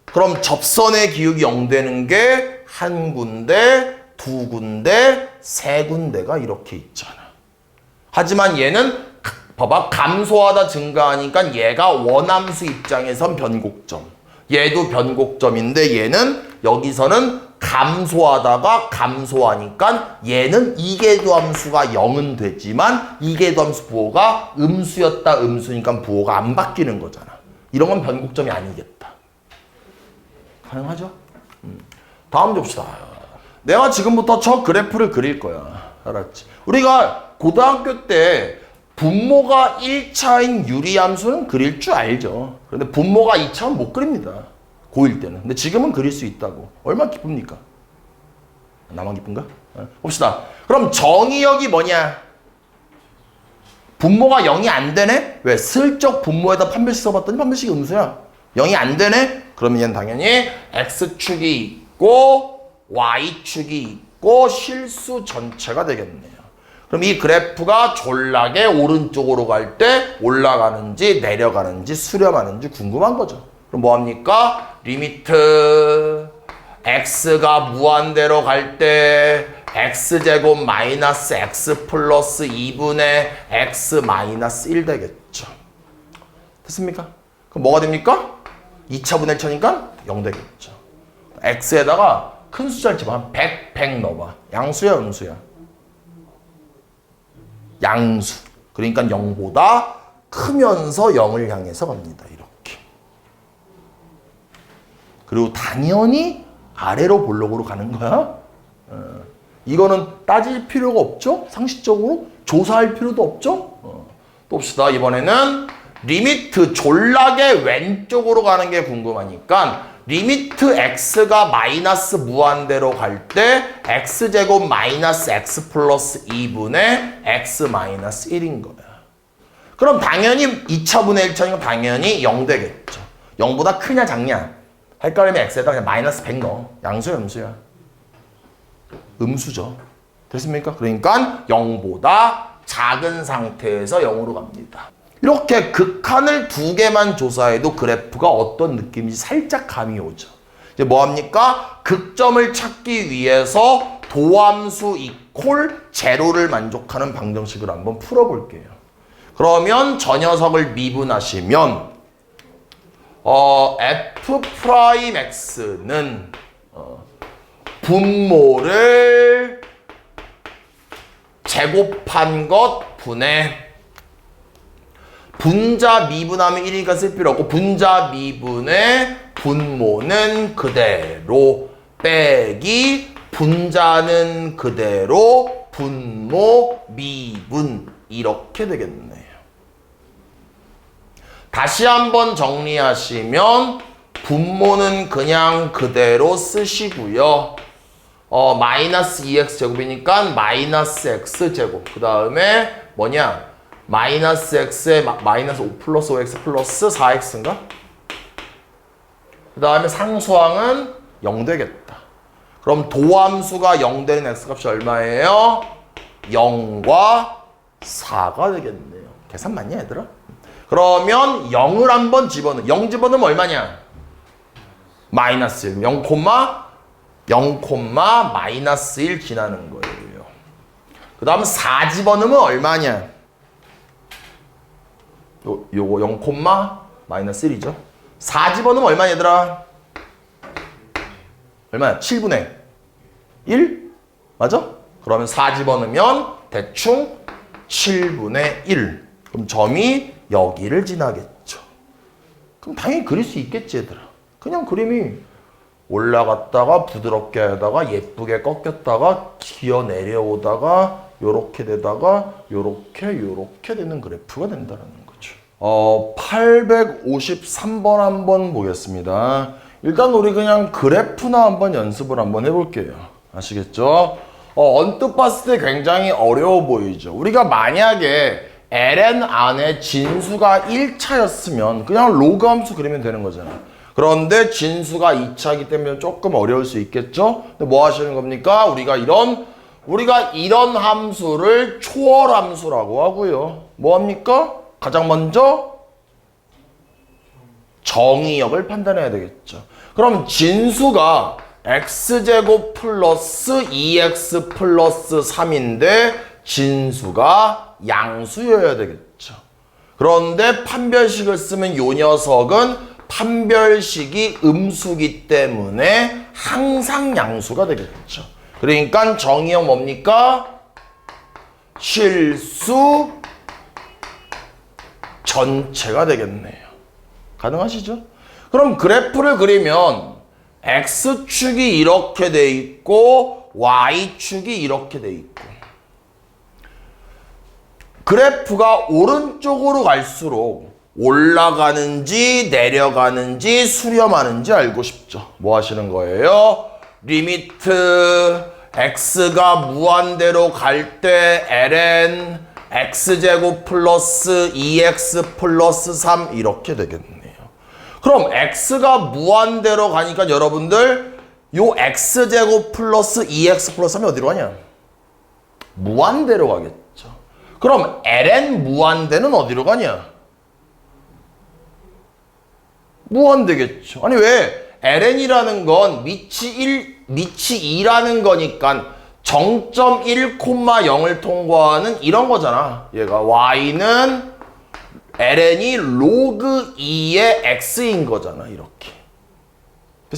그럼 접선의 기울기 0 되는 게 한 군데, 두 군데, 세 군데가 이렇게 있잖아. 하지만 얘는 봐봐 감소하다 증가하니까 얘가 원함수 입장에선 변곡점. 얘도 변곡점인데 얘는 여기서는 감소하다가 감소하니까 얘는 이계도함수가 0은 되지만 이계도함수 부호가 음수였다 음수니까 부호가 안 바뀌는 거잖아. 이런 건 변곡점이 아니겠다. 가능하죠? 다음 줍시다. 내가 지금부터 저 그래프를 그릴 거야. 알았지? 우리가 고등학교 때 분모가 1차인 유리함수는 그릴 줄 알죠. 그런데 분모가 2차는 못 그립니다. 고1 때는. 근데 지금은 그릴 수 있다고. 얼마나 기쁩니까? 나만 기쁜가? 봅시다. 그럼 정의역이 뭐냐? 분모가 0이 안 되네? 왜? 슬쩍 분모에다 판별식 써봤더니 판별식이 음수야. 0이 안 되네? 그러면 얘는 당연히 X축이 있고 Y축이 있고 실수 전체가 되겠네요. 그럼 이 그래프가 졸라게 오른쪽으로 갈 때 올라가는지 내려가는지 수렴하는지 궁금한 거죠. 그럼 뭐합니까? 리미트 x가 무한대로 갈 때 x제곱 마이너스 x 플러스 2분의 x 마이너스 1 되겠죠. 됐습니까? 그럼 뭐가 됩니까? 2차 분의 1차니까 0 되겠죠. x에다가 큰 숫자를 집어 100 넣어봐. 양수야 음수야? 양수. 그러니까 0보다 크면서 0을 향해서 갑니다. 이렇게. 그리고 당연히 아래로 볼록으로 가는 거야. 이거는 따질 필요가 없죠? 상식적으로 조사할 필요도 없죠? 또 봅시다. 이번에는 리미트 졸라게 왼쪽으로 가는 게 궁금하니까 리미트 x가 마이너스 무한대로 갈 때 x제곱 마이너스 x 플러스 2분의 x 마이너스 1인 거야. 그럼 당연히 2차 분의 1차니까 당연히 0 되겠죠. 0보다 크냐 작냐? 헷갈리면 x에다 그냥 마이너스 100 넣어. 양수야 음수야? 음수죠. 됐습니까? 그러니까 0보다 작은 상태에서 0으로 갑니다. 이렇게 극한을 2개만 조사해도 그래프가 어떤 느낌인지 살짝 감이 오죠. 이제 뭐합니까? 극점을 찾기 위해서 도함수 이퀄 제로를 만족하는 방정식을 한번 풀어볼게요. 그러면 저 녀석을 미분하시면 f'x는 분모를 제곱한 것 분의 분자 미분하면 1이니까 쓸 필요 없고 분자 미분의 분모는 그대로 빼기 분자는 그대로 분모 미분 이렇게 되겠네요. 다시 한번 정리하시면 분모는 그냥 그대로 쓰시고요. 마이너스 2x 제곱이니까 마이너스 x 제곱. 그 다음에 뭐냐? 마이너스 x에 마이너스 5 플러스 5x 플러스 4x인가? 그 다음에 상수항은 0 되겠다. 그럼 도함수가 0 되는 x값이 얼마예요? 0과 4가 되겠네요. 계산 맞냐 얘들아? 그러면 0을 한번 집어넣으면 0 집어넣으면 얼마냐? 마이너스 1. 0, 마이너스 1 지나는 거예요. 그 다음 4 집어넣으면 얼마냐? 요거 0, 마이너스 1이죠. 4 집어넣으면 얼마냐 얘들아? 얼마야? 7분의 1? 맞아? 그러면 4 집어넣으면 대충 7분의 1. 그럼 점이 여기를 지나겠죠. 그럼 당연히 그릴 수 있겠지 얘들아. 그냥 그림이 올라갔다가 부드럽게 하다가 예쁘게 꺾였다가 기어 내려오다가 요렇게 되다가 요렇게 되는 그래프가 된다는 거죠. 853번 한번 보겠습니다. 일단 우리 그냥 그래프나 한번 연습을 한번 해볼게요. 아시겠죠? 언뜻 봤을 때 굉장히 어려워 보이죠? 우리가 만약에 ln 안에 진수가 1차였으면 그냥 로그 함수 그리면 되는 거잖아. 그런데 진수가 2차이기 때문에 조금 어려울 수 있겠죠? 근데 뭐 하시는 겁니까? 우리가 이런 함수를 초월 함수라고 하고요. 뭐 합니까? 가장 먼저 정의역을 판단해야 되겠죠. 그럼 진수가 x제곱 플러스 2x 플러스 3인데 진수가 양수여야 되겠죠. 그런데 판별식을 쓰면 요 녀석은 판별식이 음수기 때문에 항상 양수가 되겠죠. 그러니까 정의역 뭡니까? 실수 전체가 되겠네요. 가능하시죠? 그럼 그래프를 그리면 x축이 이렇게 돼 있고 y축이 이렇게 돼 있고 그래프가 오른쪽으로 갈수록 올라가는지 내려가는지 수렴하는지 알고 싶죠. 뭐 하시는 거예요? 리미트 x가 무한대로 갈 때 ln x제곱 플러스 2x 플러스 3 이렇게 되겠네요. 그럼 x가 무한대로 가니까 여러분들 요 x제곱 플러스 2x 플러스 3이 어디로 가냐? 무한대로 가겠죠. 그럼 ln 무한대는 어디로 가냐? 무한대겠죠. 아니 왜? ln이라는 건 밑이 2라는 거니까 정점 1,0을 통과하는 이런 거잖아. 얘가 y는 ln이 로그 2의 x인 거잖아. 이렇게.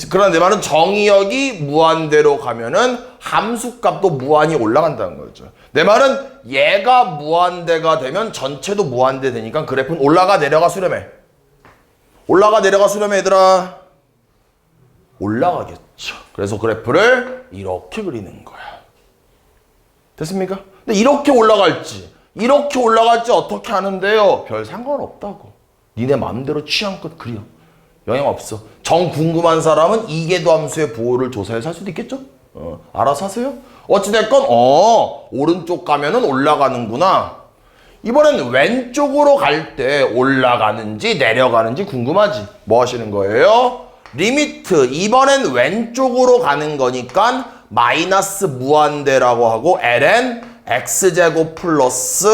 그러나 내 말은 정의역이 무한대로 가면은 함수값도 무한히 올라간다는 거죠. 내 말은 얘가 무한대가 되면 전체도 무한대 되니까 그래프는 올라가 내려가 수렴해. 올라가 내려가 수렴해 얘들아. 올라가겠죠. 그래서 그래프를 이렇게 그리는 거야. 됐습니까? 근데 이렇게 올라갈지 어떻게 하는데요? 별 상관없다고. 니네 마음대로 취향껏 그려. 영향 없어. 정 궁금한 사람은 이계도 함수의 부호를 조사해서 할 수도 있겠죠? 알아서 하세요. 어찌됐건 오른쪽 가면은 올라가는구나. 이번엔 왼쪽으로 갈 때 올라가는지 내려가는지 궁금하지? 뭐 하시는 거예요? 리미트 이번엔 왼쪽으로 가는 거니까 마이너스 무한대라고 하고 ln x제곱 플러스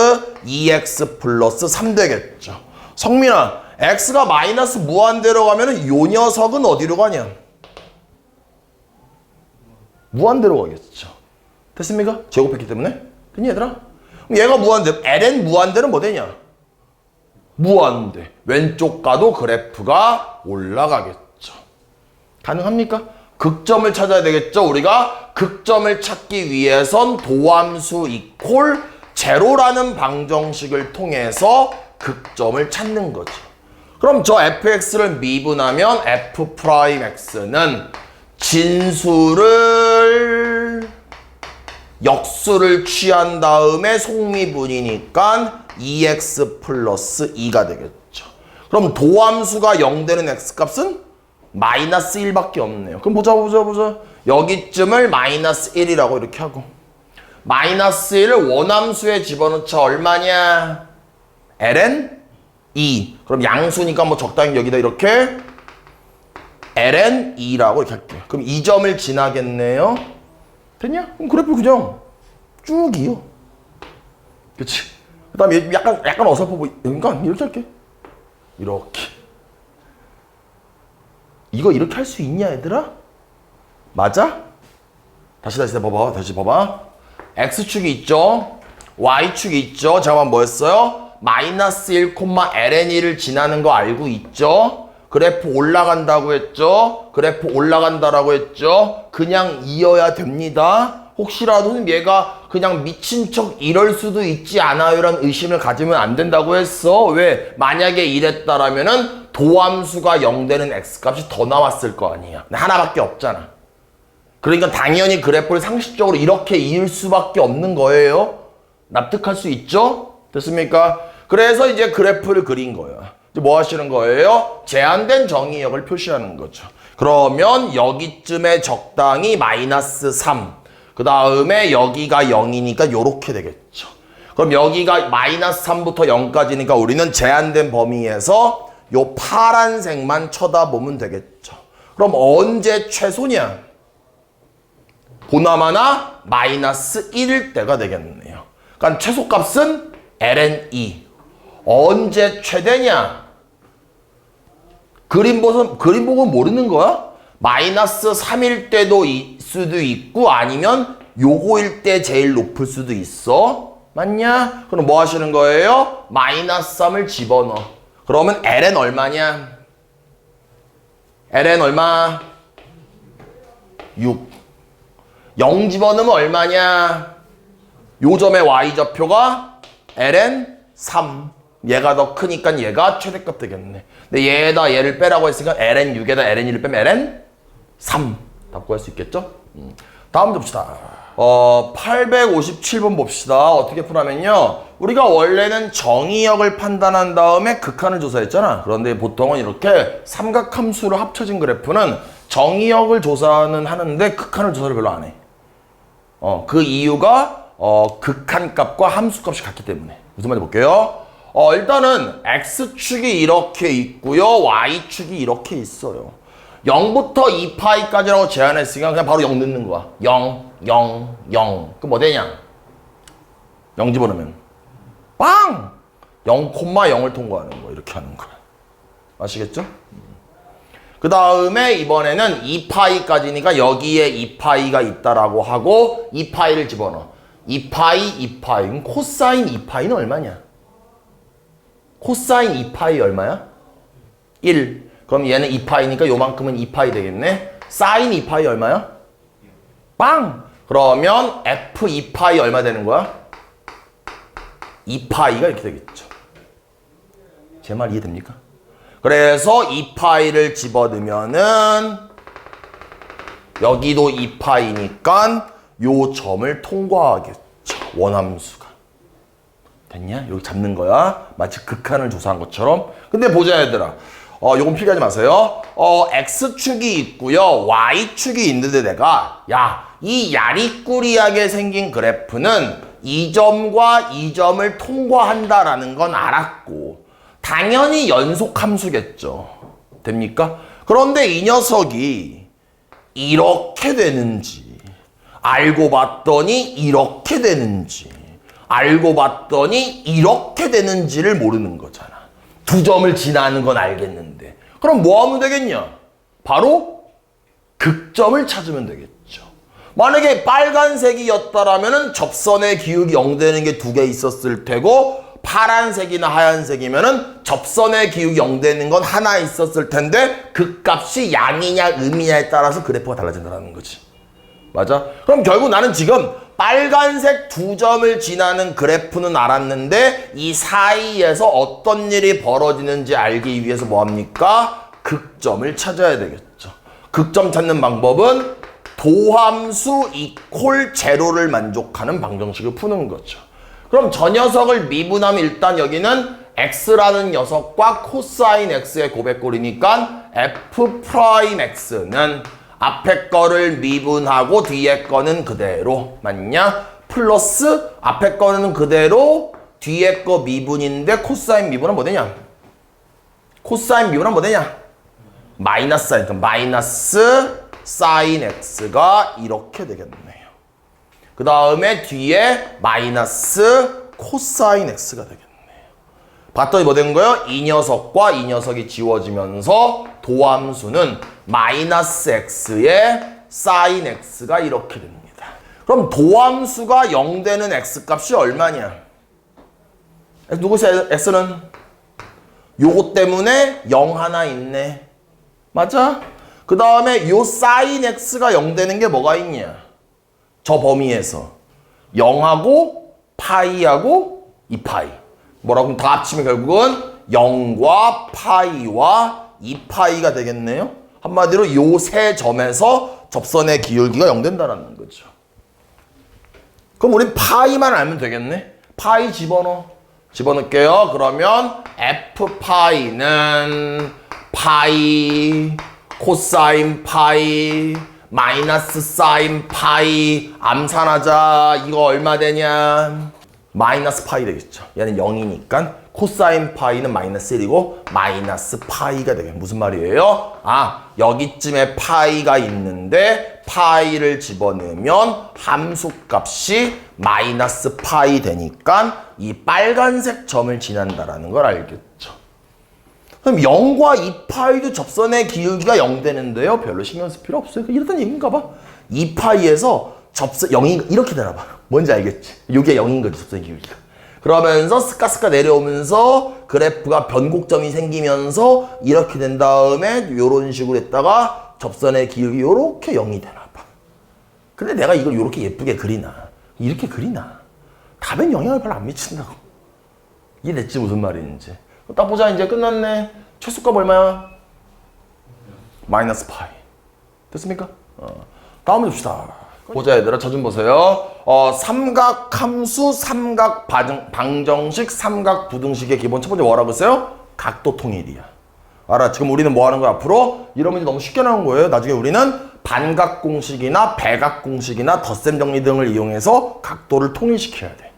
2x 플러스 3 되겠죠. 성민아, x가 마이너스 무한대로 가면은 요 녀석은 어디로 가냐? 무한대로 가겠죠. 됐습니까? 제곱했기 때문에. 됐니 얘들아? 그럼 얘가 무한대, ln 무한대는 뭐 되냐? 무한대. 왼쪽 가도 그래프가 올라가겠죠. 가능합니까? 극점을 찾아야 되겠죠. 우리가 극점을 찾기 위해선 도함수 이퀄 제로라는 방정식을 통해서 극점을 찾는 거죠. 그럼 저 fx를 미분하면 f'x는 진수를 역수를 취한 다음에 속미분이니까 2x 플러스 2가 되겠죠. 그럼 도함수가 0 되는 x값은 마이너스 1밖에 없네요. 그럼 보자. 여기쯤을 마이너스 1이라고 이렇게 하고 마이너스 1을 원함수에 집어넣자. 얼마냐? ln 2. 그럼 양수니까 뭐 적당히 여기다 이렇게 ln 2라고 이렇게 할게요. 그럼 이 점을 지나겠네요. 됐냐? 그럼 그래프 그냥 쭉 이어. 그치? 그 다음에 약간 어설퍼 보이니까 이렇게 할게. 이렇게. 이거 이렇게 할 수 있냐 얘들아? 맞아? 다시 봐봐. x축이 있죠? y축이 있죠? 잠깐만 뭐였어요? 마이너스 1, ln2를 지나는 거 알고 있죠? 그래프 올라간다고 했죠? 그래프 올라간다라고 했죠? 그냥 이어야 됩니다. 혹시라도 얘가 그냥 미친 척 이럴 수도 있지 않아요? 라는 의심을 가지면 안 된다고 했어. 왜? 만약에 이랬다라면은 도함수가 0 되는 x값이 더 나왔을 거 아니야. 하나밖에 없잖아. 그러니까 당연히 그래프를 상식적으로 이렇게 이을 수밖에 없는 거예요. 납득할 수 있죠? 됐습니까? 그래서 이제 그래프를 그린 거예요. 이제 뭐 하시는 거예요? 제한된 정의역을 표시하는 거죠. 그러면 여기쯤에 적당히 마이너스 3. 그 다음에 여기가 0이니까 요렇게 되겠죠. 그럼 여기가 마이너스 3부터 0까지니까 우리는 제한된 범위에서 요 파란색만 쳐다보면 되겠죠. 그럼 언제 최소냐? 보나마나 마이너스 1일 때가 되겠네요. 그러니까 최소값은 ln2. 언제 최대냐? 그림 보고 모르는 거야? 마이너스 3일 때도 수도 있고 아니면 요거일 때 제일 높을 수도 있어. 맞냐? 그럼 뭐 하시는 거예요? 마이너스 3을 집어넣어. 그러면 ln 얼마냐? ln 얼마? 6. 0 집어넣으면 얼마냐? 요 점의 y좌표가 ln 3. 얘가 더 크니까 얘가 최대값 되겠네. 근데 얘에다 얘를 빼라고 했으니까 ln 6에다 ln 1을 빼면 ln 3. 답 구할 수 있겠죠? 다음 봅시다. 857번 봅시다. 어떻게 풀냐면요. 우리가 원래는 정의역을 판단한 다음에 극한을 조사했잖아. 그런데 보통은 이렇게 삼각함수로 합쳐진 그래프는 정의역을 조사는 하는데 극한을 조사를 별로 안 해. 그 이유가 극한값과 함수값이 같기 때문에. 무슨 말인지 볼게요. 일단은 x축이 이렇게 있고요. y축이 이렇게 있어요. 0부터 2파이까지라고 제한했으니까 그냥 바로 0 넣는 거야. 0, 0, 0. 그럼 뭐 되냐? 0 집어넣으면 빵! 0,0을 통과하는 거. 이렇게 하는 거야. 아시겠죠? 그 다음에 이번에는 2파이까지니까 여기에 2파이가 있다라고 하고 2파이를 집어넣어. 2파이, 2파이. 그럼 코사인 2파이는 얼마냐? 코사인 2파이 얼마야? 1. 그럼 얘는 2파이니까 요만큼은 2파이 되겠네. 사인 2파이 얼마야? 빵! 그러면 f 2파이 얼마 되는 거야? 2파이가 이렇게 되겠죠. 제 말 이해됩니까? 그래서 2파이를 집어넣으면은 여기도 2파이니까 요 점을 통과하겠죠. 원함수가. 됐냐? 여기 잡는 거야. 마치 극한을 조사한 것처럼. 근데 보자 얘들아. 요건 필기하지 마세요. X축이 있고요. Y축이 있는데 내가 이 야리꾸리하게 생긴 그래프는 이 점과 이 점을 통과한다라는 건 알았고 당연히 연속함수겠죠. 됩니까? 그런데 이 녀석이 이렇게 되는지 알고 봤더니 이렇게 되는지 알고 봤더니 이렇게 되는지를 모르는 거잖아. 두 점을 지나는 건 알겠는데 그럼 뭐 하면 되겠냐? 바로 극점을 찾으면 되겠죠. 만약에 빨간색이었다라면은 접선의 기울기 0 되는 게 2개 있었을 테고 파란색이나 하얀색이면은 접선의 기울기 0 되는 건 하나 있었을 텐데 그 값이 양이냐 음이냐에 따라서 그래프가 달라진다는 거지. 맞아? 그럼 결국 나는 지금 빨간색 두 점을 지나는 그래프는 알았는데 이 사이에서 어떤 일이 벌어지는지 알기 위해서 뭐합니까? 극점을 찾아야 되겠죠. 극점 찾는 방법은 도함수 이퀄 제로를 만족하는 방정식을 푸는 거죠. 그럼 저 녀석을 미분하면 일단 여기는 x라는 녀석과 코사인 x의 고백꼴이니까 f 프라임 x는 앞에 거를 미분하고 뒤에 거는 그대로. 맞냐? 플러스 앞에 거는 그대로 뒤에 거 미분인데 코사인 미분은 뭐 되냐? 코사인 미분은 뭐 되냐? 마이너스 사인. 마이너스 사인 x가 이렇게 되겠네요. 그 다음에 뒤에 마이너스 코사인 x가 되겠네요. 봤더니 뭐 된 거예요? 이 녀석과 이 녀석이 지워지면서 도함수는 마이너스 x에 사인 x가 이렇게 됩니다. 그럼 도함수가 0 되는 x값이 얼마냐? 누구세요? x는? 요거 때문에 0 하나 있네. 맞아? 그 다음에 요 사인 x가 0 되는 게 뭐가 있냐? 저 범위에서 0하고 파이하고 2파이. 뭐라고 다 합치면 결국은 0과 파이와 2파이가 되겠네요. 한마디로 요 세 점에서 접선의 기울기가 0 된다는 거죠. 그럼 우린 파이만 알면 되겠네. 파이 집어넣어. 집어넣을게요. 그러면 f파이는 파이 코사인 파이 마이너스 사인 파이 암산하자. 이거 얼마 되냐? 마이너스 파이 되겠죠. 얘는 0이니까 코사인 파이는 마이너스 1이고 마이너스 파이가 되겠네. 무슨 말이에요? 아, 여기쯤에 파이가 있는데 파이를 집어넣으면 함수값이 마이너스 파이 되니까 이 빨간색 점을 지난다라는 걸 알겠죠. 그럼 0과 2파이도 접선의 기울기가 0 되는데요. 별로 신경 쓸 필요 없어요. 이렇다는 얘기인가 봐. 2파이에서 접선 0이 이렇게 되나 봐. 뭔지 알겠지? 이게 0인 거지, 접선의 기울기가. 그러면서 스카스카 내려오면서 그래프가 변곡점이 생기면서 이렇게 된 다음에 이런 식으로 했다가 접선의 기울기 이렇게 0이 되나 봐. 근데 내가 이걸 이렇게 예쁘게 그리나 이렇게 그리나 답엔 영향을 별로 안 미친다고. 이해됐지 무슨 말인지. 딱 보자. 이제 끝났네. 최소값 얼마야? 마이너스 파이. 됐습니까? 다음에 봅시다. 보자 얘들아. 저 좀 보세요. 삼각함수, 삼각방정식, 삼각부등식의 기본 첫 번째 뭐라고 했어요? 각도 통일이야. 알아? 지금 우리는 뭐 하는 거야? 앞으로 이런 문제 너무 쉽게 나온 거예요. 나중에 우리는 반각공식이나 백악공식이나 덧셈 정리 등을 이용해서 각도를 통일시켜야 돼.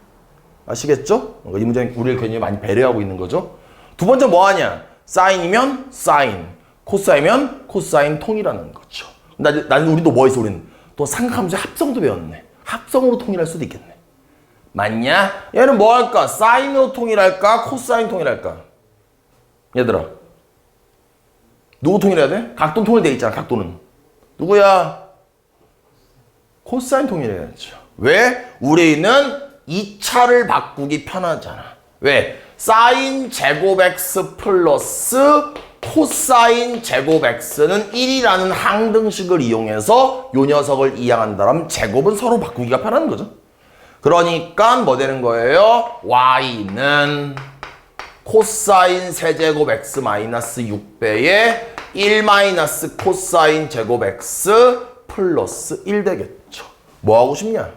아시겠죠? 이 문제는 우리를 굉장히 많이 배려하고 있는 거죠. 두 번째 뭐 하냐? 사인이면 사인, 코사인이면 코사인 통일하는 거죠. 나는 우리도 뭐 했어? 우리는 또 삼각함수의 합성도 배웠네. 합성으로 통일할 수도 있겠네. 맞냐? 얘는 뭐 할까? 사인으로 통일할까? 코사인 통일할까? 얘들아, 누구 통일해야 돼? 각도는 통일돼 있잖아. 각도는 누구야? 코사인 통일해야죠. 왜? 우리는 2차를 바꾸기 편하잖아. 왜? 사인 제곱 x 플러스 코사인 제곱 x는 1이라는 항등식을 이용해서 요 녀석을 이항한다면 제곱은 서로 바꾸기가 편한 거죠. 그러니까 뭐 되는 거예요? y는 코사인 세제곱 x 마이너스 6배에 1 마이너스 코사인 제곱 x 플러스 1 되겠죠. 뭐 하고 싶냐?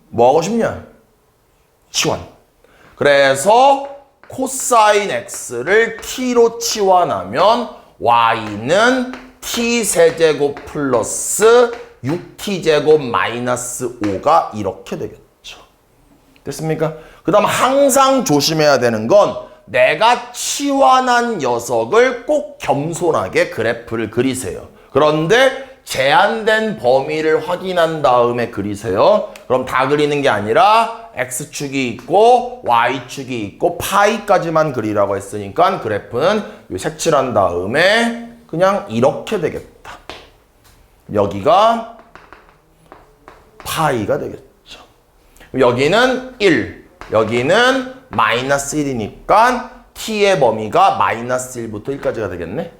뭐 하고 싶냐? 치환. 그래서 코사인 x를 t로 치환하면 y는 t 세제곱 플러스 6t제곱 마이너스 5가 이렇게 되겠죠. 됐습니까? 그 다음 항상 조심해야 되는 건 내가 치환한 녀석을 꼭 겸손하게 그래프를 그리세요. 그런데 제한된 범위를 확인한 다음에 그리세요. 그럼 다 그리는 게 아니라 x축이 있고 y축이 있고 파이까지만 그리라고 했으니까 그래프는 요 색칠한 다음에 그냥 이렇게 되겠다. 여기가 파이가 되겠죠. 여기는 1, 여기는 마이너스 1이니까 t의 범위가 마이너스 1부터 1까지가 되겠네.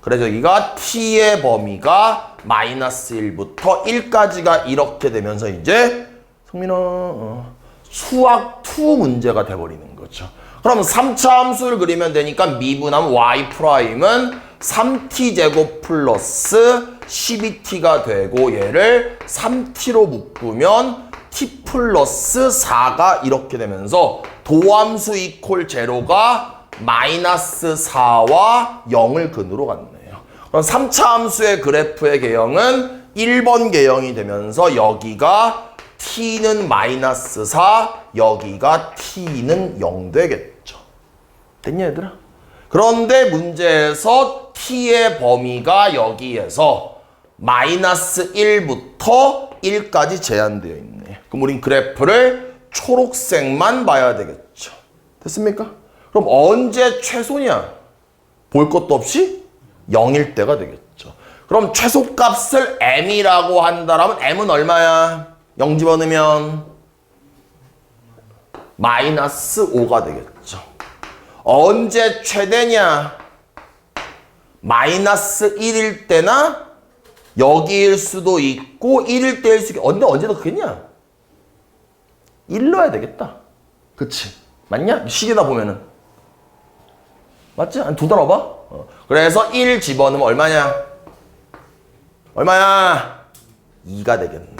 그래서 여기가 t의 범위가 마이너스 1부터 1까지가 이렇게 되면서 이제 성민아 수학 2 문제가 돼버리는 거죠. 그럼 3차 함수를 그리면 되니까 미분하면 y'은 3t제곱 플러스 12t가 되고 얘를 3t로 묶으면 t 플러스 4가 이렇게 되면서 도함수 이퀄 제로가 마이너스 4와 0을 근으로 갖네요. 그럼 3차 함수의 그래프의 개형은 1번 개형이 되면서 여기가 t는 마이너스 4, 여기가 t는 0 되겠죠. 됐냐 얘들아? 그런데 문제에서 t의 범위가 여기에서 마이너스 1부터 1까지 제한되어 있네. 그럼 우린 그래프를 초록색만 봐야 되겠죠. 됐습니까? 그럼 언제 최소냐? 볼 것도 없이 0일 때가 되겠죠. 그럼 최소값을 m이라고 한다면 m은 얼마야? 0 집어넣으면 마이너스 5가 되겠죠. 언제 최대냐? 마이너스 1일 때나 여기일 수도 있고 1일 때일 수도 있고 언제 더 크겠냐? 1 넣어야 되겠다. 그치? 맞냐? 시계다 보면은 맞지? 한 두 달 넣어봐. 그래서 1 집어넣으면 얼마냐? 얼마야? 2가 되겠네.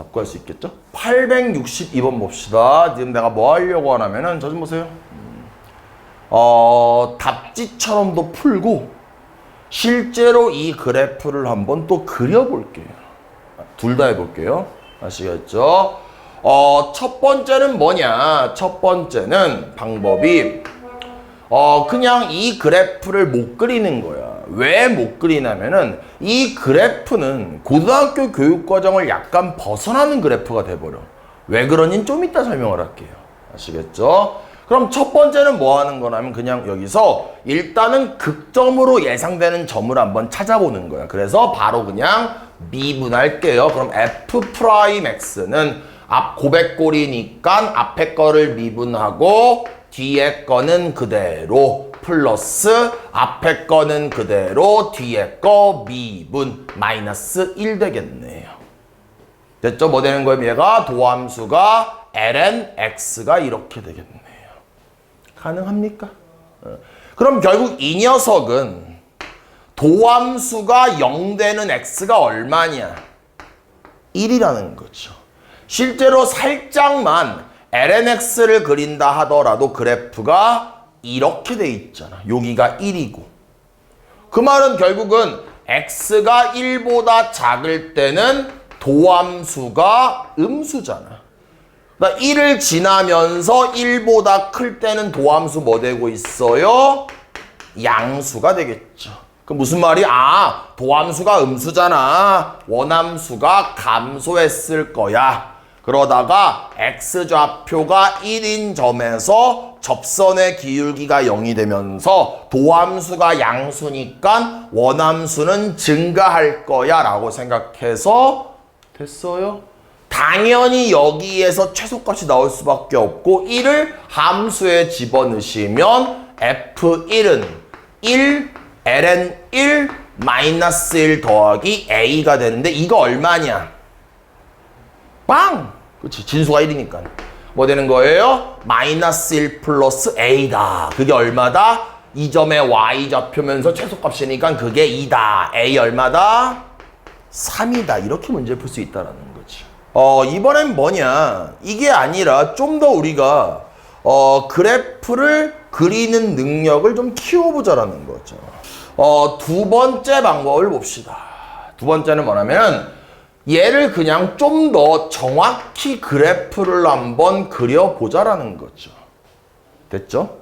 답 구할 수 있겠죠? 862번 봅시다. 지금 내가 뭐 하려고 하냐면은 저 좀 보세요. 답지처럼도 풀고 실제로 이 그래프를 한번 또 그려볼게요. 둘 다 해볼게요. 아시겠죠? 첫 번째는 뭐냐? 첫 번째는 방법이 그냥 이 그래프를 못 그리는 거야. 왜 못 그리냐면은 이 그래프는 고등학교 교육과정을 약간 벗어나는 그래프가 돼버려. 왜 그러는지 좀 이따 설명을 할게요. 아시겠죠? 그럼 첫 번째는 뭐 하는 거냐면 그냥 여기서 일단은 극점으로 예상되는 점을 한번 찾아보는 거야. 그래서 바로 그냥 미분할게요. 그럼 f'x는 앞 고백골이니까 앞에 거를 미분하고 뒤에 거는 그대로 플러스 앞에 거는 그대로 뒤에 거 미분 마이너스 1 되겠네요. 됐죠? 뭐 되는 거예요? 얘가 도함수가 ln x가 이렇게 되겠네요. 가능합니까? 그럼 결국 이 녀석은 도함수가 0 되는 x가 얼마냐? 1이라는 거죠. 실제로 살짝만 lnx를 그린다 하더라도 그래프가 이렇게 돼 있잖아. 여기가 1이고. 그 말은 결국은 x가 1보다 작을 때는 도함수가 음수잖아. 그러니까 1을 지나면서 1보다 클 때는 도함수 뭐 되고 있어요? 양수가 되겠죠. 그 무슨 말이? 도함수가 음수잖아. 원함수가 감소했을 거야. 그러다가 x좌표가 1인 점에서 접선의 기울기가 0이 되면서 도함수가 양수니까 원함수는 증가할 거야 라고 생각해서 됐어요? 당연히 여기에서 최소값이 나올 수밖에 없고 1을 함수에 집어넣으시면 F1은 1, ln 1, 마이너스 1 더하기 a가 되는데 이거 얼마냐? 빵! 그치, 진수가 1이니까. 뭐 되는 거예요? 마이너스 1 플러스 a다. 그게 얼마다? 이 점의 y좌표면서 최소값이니까 그게 2다. a 얼마다? 3이다. 이렇게 문제를 풀 수 있다는 거지. 이번엔 뭐냐? 이게 아니라 좀 더 우리가 그래프를 그리는 능력을 좀 키워보자라는 거죠. 두 번째 방법을 봅시다. 두 번째는 뭐냐면 얘를 그냥 좀 더 정확히 그래프를 한번 그려보자라는 거죠. 됐죠?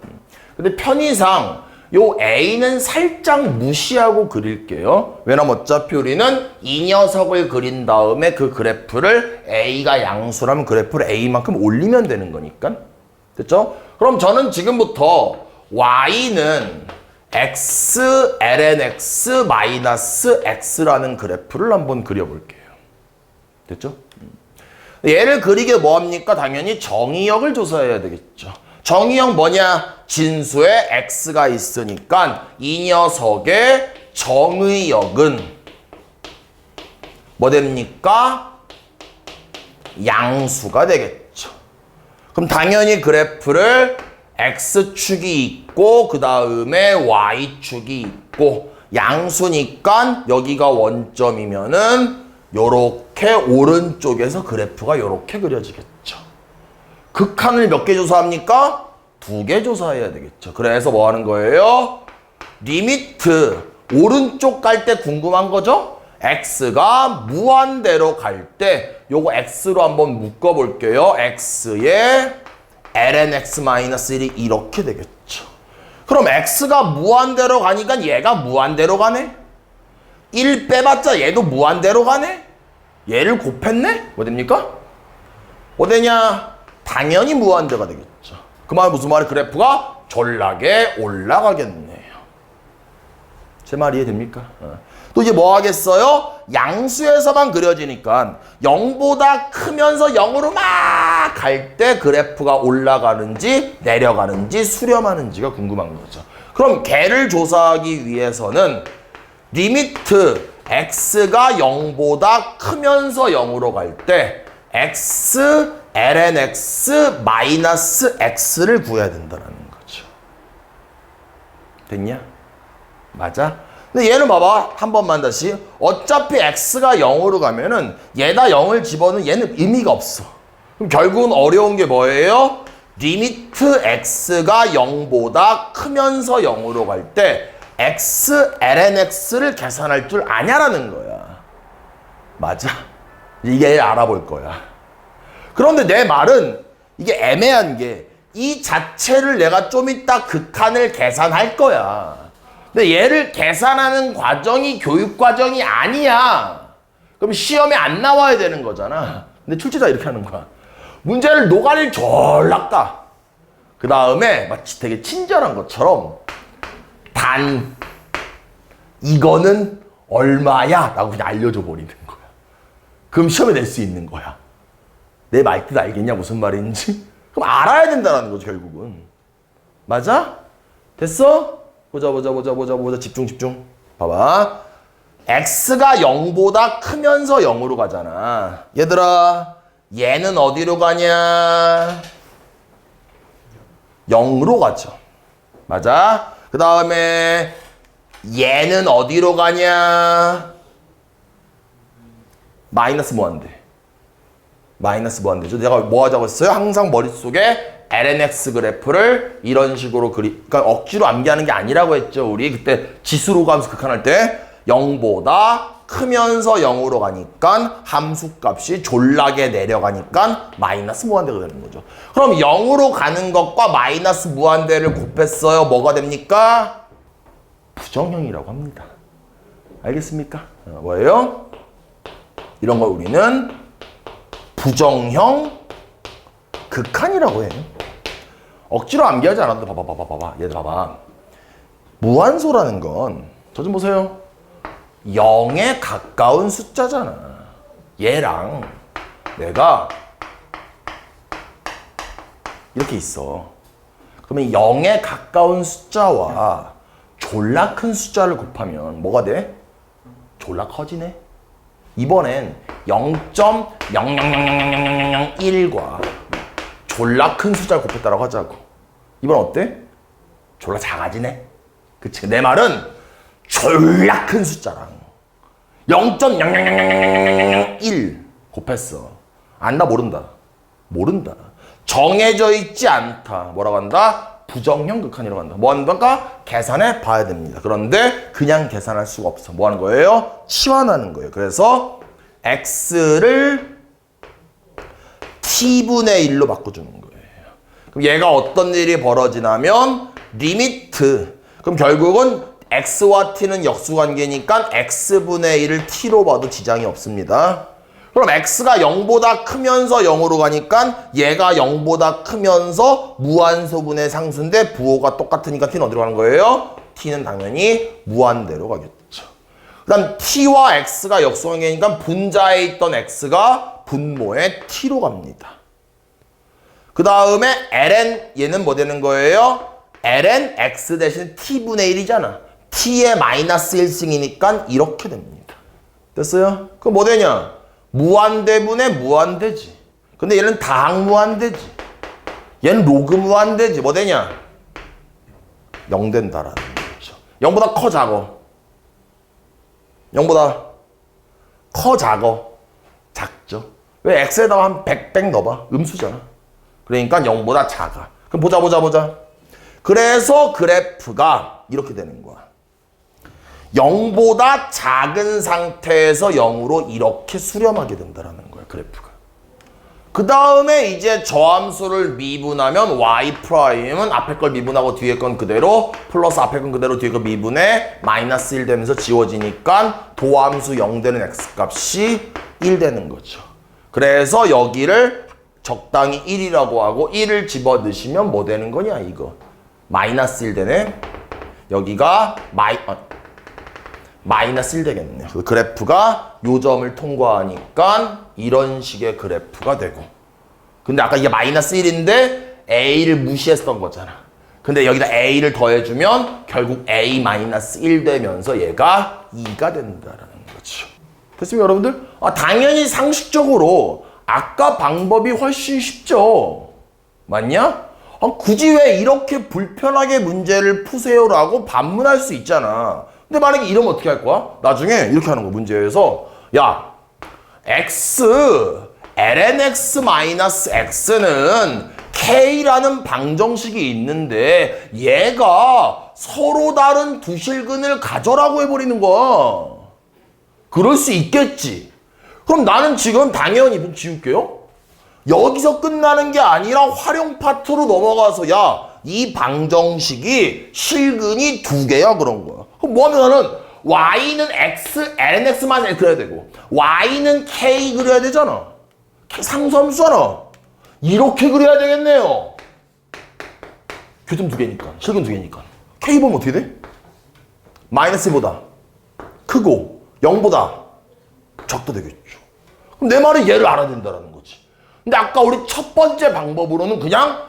근데 편의상 요 A는 살짝 무시하고 그릴게요. 왜냐면 어차피 우리는 이 녀석을 그린 다음에 그 그래프를 A가 양수라면 그래프를 A만큼 올리면 되는 거니까. 됐죠? 그럼 저는 지금부터 Y는 X, ln X, 마이너스 X라는 그래프를 한번 그려볼게요. 됐죠? 얘를 그리게 뭐합니까? 당연히 정의역을 조사해야 되겠죠. 정의역 뭐냐? 진수에 x가 있으니까 이 녀석의 정의역은 뭐 됩니까? 양수가 되겠죠. 그럼 당연히 그래프를 x축이 있고 그 다음에 y축이 있고 양수니까 여기가 원점이면은 요렇게 오른쪽에서 그래프가 요렇게 그려지겠죠. 극한을 몇 개 조사합니까? 2개 조사해야 되겠죠. 그래서 뭐 하는 거예요? 리미트 오른쪽 갈 때 궁금한 거죠? x가 무한대로 갈 때 요거 x로 한번 묶어 볼게요. x에 ln x-1이 이렇게 되겠죠. 그럼 x가 무한대로 가니까 얘가 무한대로 가네? 1 빼봤자 얘도 무한대로 가네? 얘를 곱했네? 뭐 됩니까? 뭐 되냐? 당연히 무한대가 되겠죠. 그 말은 무슨 말이에요? 그래프가 졸라게 올라가겠네요. 제 말 이해됩니까? 또 이제 뭐 하겠어요? 양수에서만 그려지니까 0보다 크면서 0으로 막 갈 때 그래프가 올라가는지 내려가는지 수렴하는지가 궁금한 거죠. 그럼 걔를 조사하기 위해서는 리미트 x가 0보다 크면서 0으로 갈 때 x, ln x, 마이너스 x를 구해야 된다는 거죠. 됐냐? 맞아? 근데 얘는 봐봐. 한 번만 다시. 어차피 x가 0으로 가면은 얘다 0을 집어넣으면 얘는 의미가 없어. 그럼 결국은 어려운 게 뭐예요? 리미트 x가 0보다 크면서 0으로 갈 때 x, ln x를 계산할 줄 아냐라는 거야. 맞아. 이게 알아볼 거야. 그런데 내 말은 이게 애매한 게 이 자체를 내가 좀 이따 극한을 계산할 거야. 근데 얘를 계산하는 과정이 교육 과정이 아니야. 그럼 시험에 안 나와야 되는 거잖아. 근데 출제자 이렇게 하는 거야. 문제를 노가리를 졸라 까. 그 다음에 마치 되게 친절한 것처럼 단 이거는 얼마야? 라고 그냥 알려줘 버리는 거야. 그럼 시험에 낼 수 있는 거야. 내 말뜻 알겠냐? 무슨 말인지? 그럼 알아야 된다는 거죠, 결국은. 맞아? 됐어? 보자. 집중. 봐봐. x가 0보다 크면서 0으로 가잖아. 얘들아, 얘는 어디로 가냐? 0으로 가죠. 맞아? 그 다음에 얘는 어디로 가냐? 마이너스 무한대. 마이너스 무한대죠. 내가 뭐 하자고 했어요? 항상 머릿속에 LNX 그래프를 이런 식으로 그러니까 억지로 암기하는 게 아니라고 했죠. 우리 그때 지수로 가면서 극한할 때 0보다 크면서 0으로 가니까 함수값이 졸라게 내려가니까 마이너스 무한대가 되는 거죠. 그럼 0으로 가는 것과 마이너스 무한대를 곱했어요. 뭐가 됩니까? 부정형이라고 합니다. 알겠습니까? 뭐예요? 이런 걸 우리는 부정형 극한이라고 해요. 억지로 암기하지 않아도 봐봐. 얘들 봐봐. 무한소라는 건 저 좀 보세요. 0에 가까운 숫자잖아. 얘랑 내가 이렇게 있어. 그러면 0에 가까운 숫자와 졸라 큰 숫자를 곱하면 뭐가 돼? 졸라 커지네. 이번엔 0.0000001과 졸라 큰 숫자를 곱했다라고 하자고. 이번 어때? 졸라 작아지네. 그치? 내 말은 졸라 큰 숫자랑 0.00001 곱했어. 안다 모른다. 모른다. 정해져 있지 않다. 뭐라고 한다? 부정형 극한이라고 한다. 뭐 한다니까? 계산해 봐야 됩니다. 그런데 그냥 계산할 수가 없어. 뭐 하는 거예요? 치환하는 거예요. 그래서 x를 t분의 1로 바꿔주는 거예요. 그럼 얘가 어떤 일이 벌어지냐면 리미트. 그럼 결국은 x와 t는 역수관계니까 x분의 1을 t로 봐도 지장이 없습니다. 그럼 x가 0보다 크면서 0으로 가니까 얘가 0보다 크면서 무한소분의 상수인데 부호가 똑같으니까 t는 어디로 가는 거예요? t는 당연히 무한대로 가겠죠. 그 다음 t와 x가 역수관계니까 분자에 있던 x가 분모의 t로 갑니다. 그 다음에 ln 얘는 뭐 되는 거예요? ln x 대신 t분의 1이잖아. t의 마이너스 1승이니까 이렇게 됩니다. 됐어요? 그럼 뭐 되냐? 무한대분의 무한대지. 근데 얘는 다항무한대지. 얘는 로그무한대지. 뭐 되냐? 0 된다라는 거죠. 0보다 커 작어. 0보다 커 작어. 작죠. 왜 x에다가 한 100 넣어봐. 음수잖아. 그러니까 0보다 작아. 그럼 보자. 그래서 그래프가 이렇게 되는 거야. 0보다 작은 상태에서 0으로 이렇게 수렴하게 된다는 거야, 그래프가. 그 다음에 이제 저함수를 미분하면 y''은 앞에 걸 미분하고 뒤에 건 그대로 플러스 앞에 건 그대로 뒤에 건 미분에 마이너스 1 되면서 지워지니까 도함수 0 되는 x값이 1 되는 거죠. 그래서 여기를 적당히 1이라고 하고 1을 집어넣으시면 뭐 되는 거냐, 이거. 마이너스 1 되네. 여기가 마이너스 1 되겠네요. 그 그래프가 요 점을 통과하니까 이런 식의 그래프가 되고. 근데 아까 이게 마이너스 1인데 A를 무시했던 거잖아. 근데 여기다 A를 더해주면 결국 A-1 되면서 얘가 2가 된다라는 거죠. 됐습니까, 여러분들? 당연히 상식적으로 아까 방법이 훨씬 쉽죠. 맞냐? 굳이 왜 이렇게 불편하게 문제를 푸세요라고 반문할 수 있잖아. 근데 만약에 이러면 어떻게 할 거야? 나중에 이렇게 하는 거 문제에서 야 lnx-x는 k라는 방정식이 있는데 얘가 서로 다른 두 실근을 가져라고 해버리는 거야. 그럴 수 있겠지. 그럼 나는 지금 당연히 좀 지울게요. 여기서 끝나는 게 아니라 활용 파트로 넘어가서 야 이 방정식이 실근이 두 개야 그런 거야. 그럼 뭐 하면 나는 y는 x, lnx만 그려야 되고 y는 k 그려야 되잖아. 상수함수잖아. 이렇게 그려야 되겠네요. 교점 두 개니까. 실근 두 개니까. k 보면 어떻게 돼? 마이너스보다 크고 0보다 적다 되겠죠. 그럼 내 말은 얘를 알아야 된다는 거지. 근데 아까 우리 첫 번째 방법으로는 그냥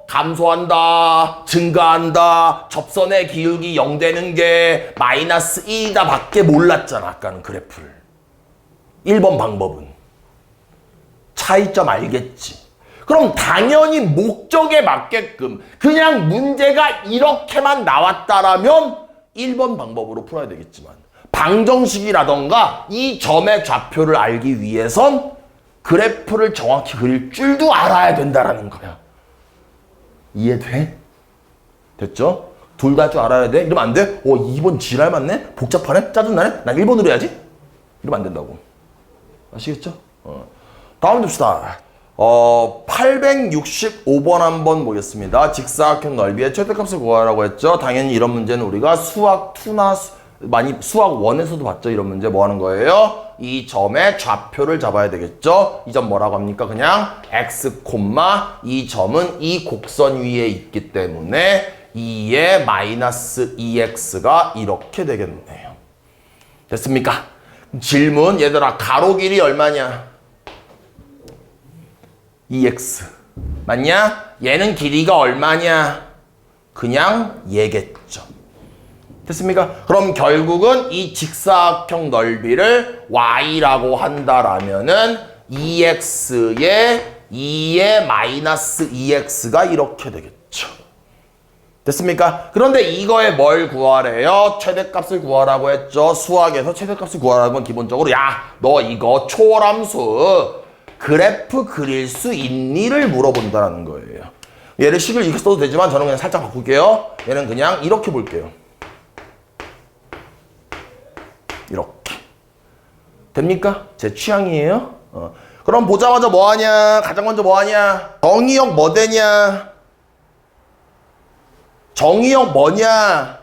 감소한다, 증가한다, 접선의 기울기 0 되는 게 마이너스 1이다 밖에 몰랐잖아. 아까는 그래프를. 1번 방법은. 차이점 알겠지. 그럼 당연히 목적에 맞게끔 그냥 문제가 이렇게만 나왔다라면 1번 방법으로 풀어야 되겠지만 방정식이라던가 이 점의 좌표를 알기 위해선 그래프를 정확히 그릴 줄도 알아야 된다라는 거야. 이해돼? 됐죠? 둘 다 줄 알아야 돼? 이러면 안 돼? 2번 지랄 맞네? 복잡하네? 짜증나네? 난 1번으로 해야지? 이러면 안 된다고. 아시겠죠? 다음 줍시다. 865번 한번 보겠습니다. 직사각형 넓이의 최대값을 구하라고 했죠. 당연히 이런 문제는 우리가 수학 2나 수학 1에서도 봤죠. 이런 문제 뭐 하는 거예요? 이 점의 좌표를 잡아야 되겠죠. 이 점 뭐라고 합니까? 그냥 x, 이 점은 이 곡선 위에 있기 때문에 2의 마이너스 2x가 이렇게 되겠네요. 됐습니까? 질문 얘들아 가로 길이 얼마냐? 2x 맞냐? 얘는 길이가 얼마냐? 그냥 얘겠죠. 됐습니까? 그럼 결국은 이 직사각형 넓이를 y라고 한다라면은 2x에 2의 마이너스 2x가 이렇게 되겠죠. 됐습니까? 그런데 이거에 뭘 구하래요? 최대값을 구하라고 했죠. 수학에서 최대값을 구하라고 하면 기본적으로 야, 너 이거 초월함수 그래프 그릴 수 있니를 물어본다는 거예요. 얘를 식을 이렇게 써도 되지만 저는 그냥 살짝 바꿀게요. 얘는 그냥 이렇게 볼게요. 이렇게. 됩니까? 제 취향이에요. 그럼 보자마자 뭐 하냐? 가장 먼저 뭐 하냐? 정의역 뭐 되냐? 정의역 뭐냐?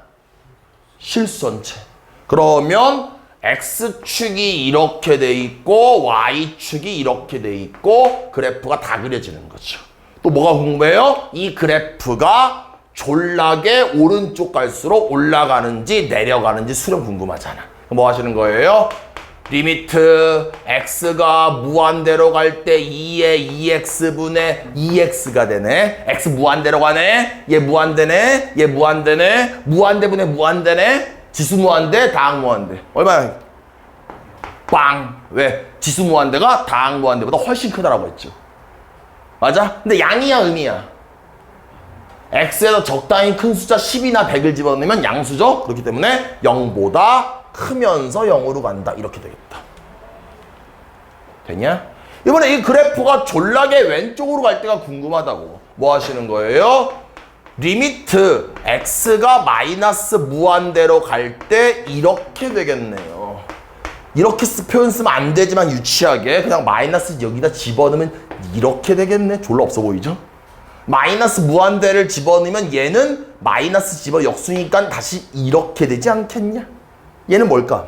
실수전체. 그러면 X축이 이렇게 돼 있고 Y축이 이렇게 돼 있고 그래프가 다 그려지는 거죠. 또 뭐가 궁금해요? 이 그래프가 졸라게 오른쪽 갈수록 올라가는지 내려가는지 수렴 궁금하잖아. 뭐 하시는 거예요? 리미트 x가 무한대로 갈 때 2의 2x분의 2x가 되네. x 무한대로 가네. 얘 무한대네. 얘 무한대네. 무한대분의 무한대네. 지수 무한대, 다항 무한대. 얼마야? 빵. 왜? 지수 무한대가 다항 무한대보다 훨씬 크다라고 했죠. 맞아? 근데 양이야, 음이야? x에서 적당히 큰 숫자 10이나 100을 집어넣으면 양수죠? 그렇기 때문에 0보다 크면서 0으로 간다. 이렇게 되겠다. 되냐? 이번에 이 그래프가 졸라게 왼쪽으로 갈 때가 궁금하다고. 뭐 하시는 거예요? 리미트 x가 마이너스 무한대로 갈 때 이렇게 되겠네요. 이렇게 표현 쓰면 안 되지만 유치하게 그냥 마이너스 여기다 집어넣으면 이렇게 되겠네. 졸라 없어 보이죠? 마이너스 무한대를 집어넣으면 얘는 마이너스 집어 역수니까 다시 이렇게 되지 않겠냐? 얘는 뭘까?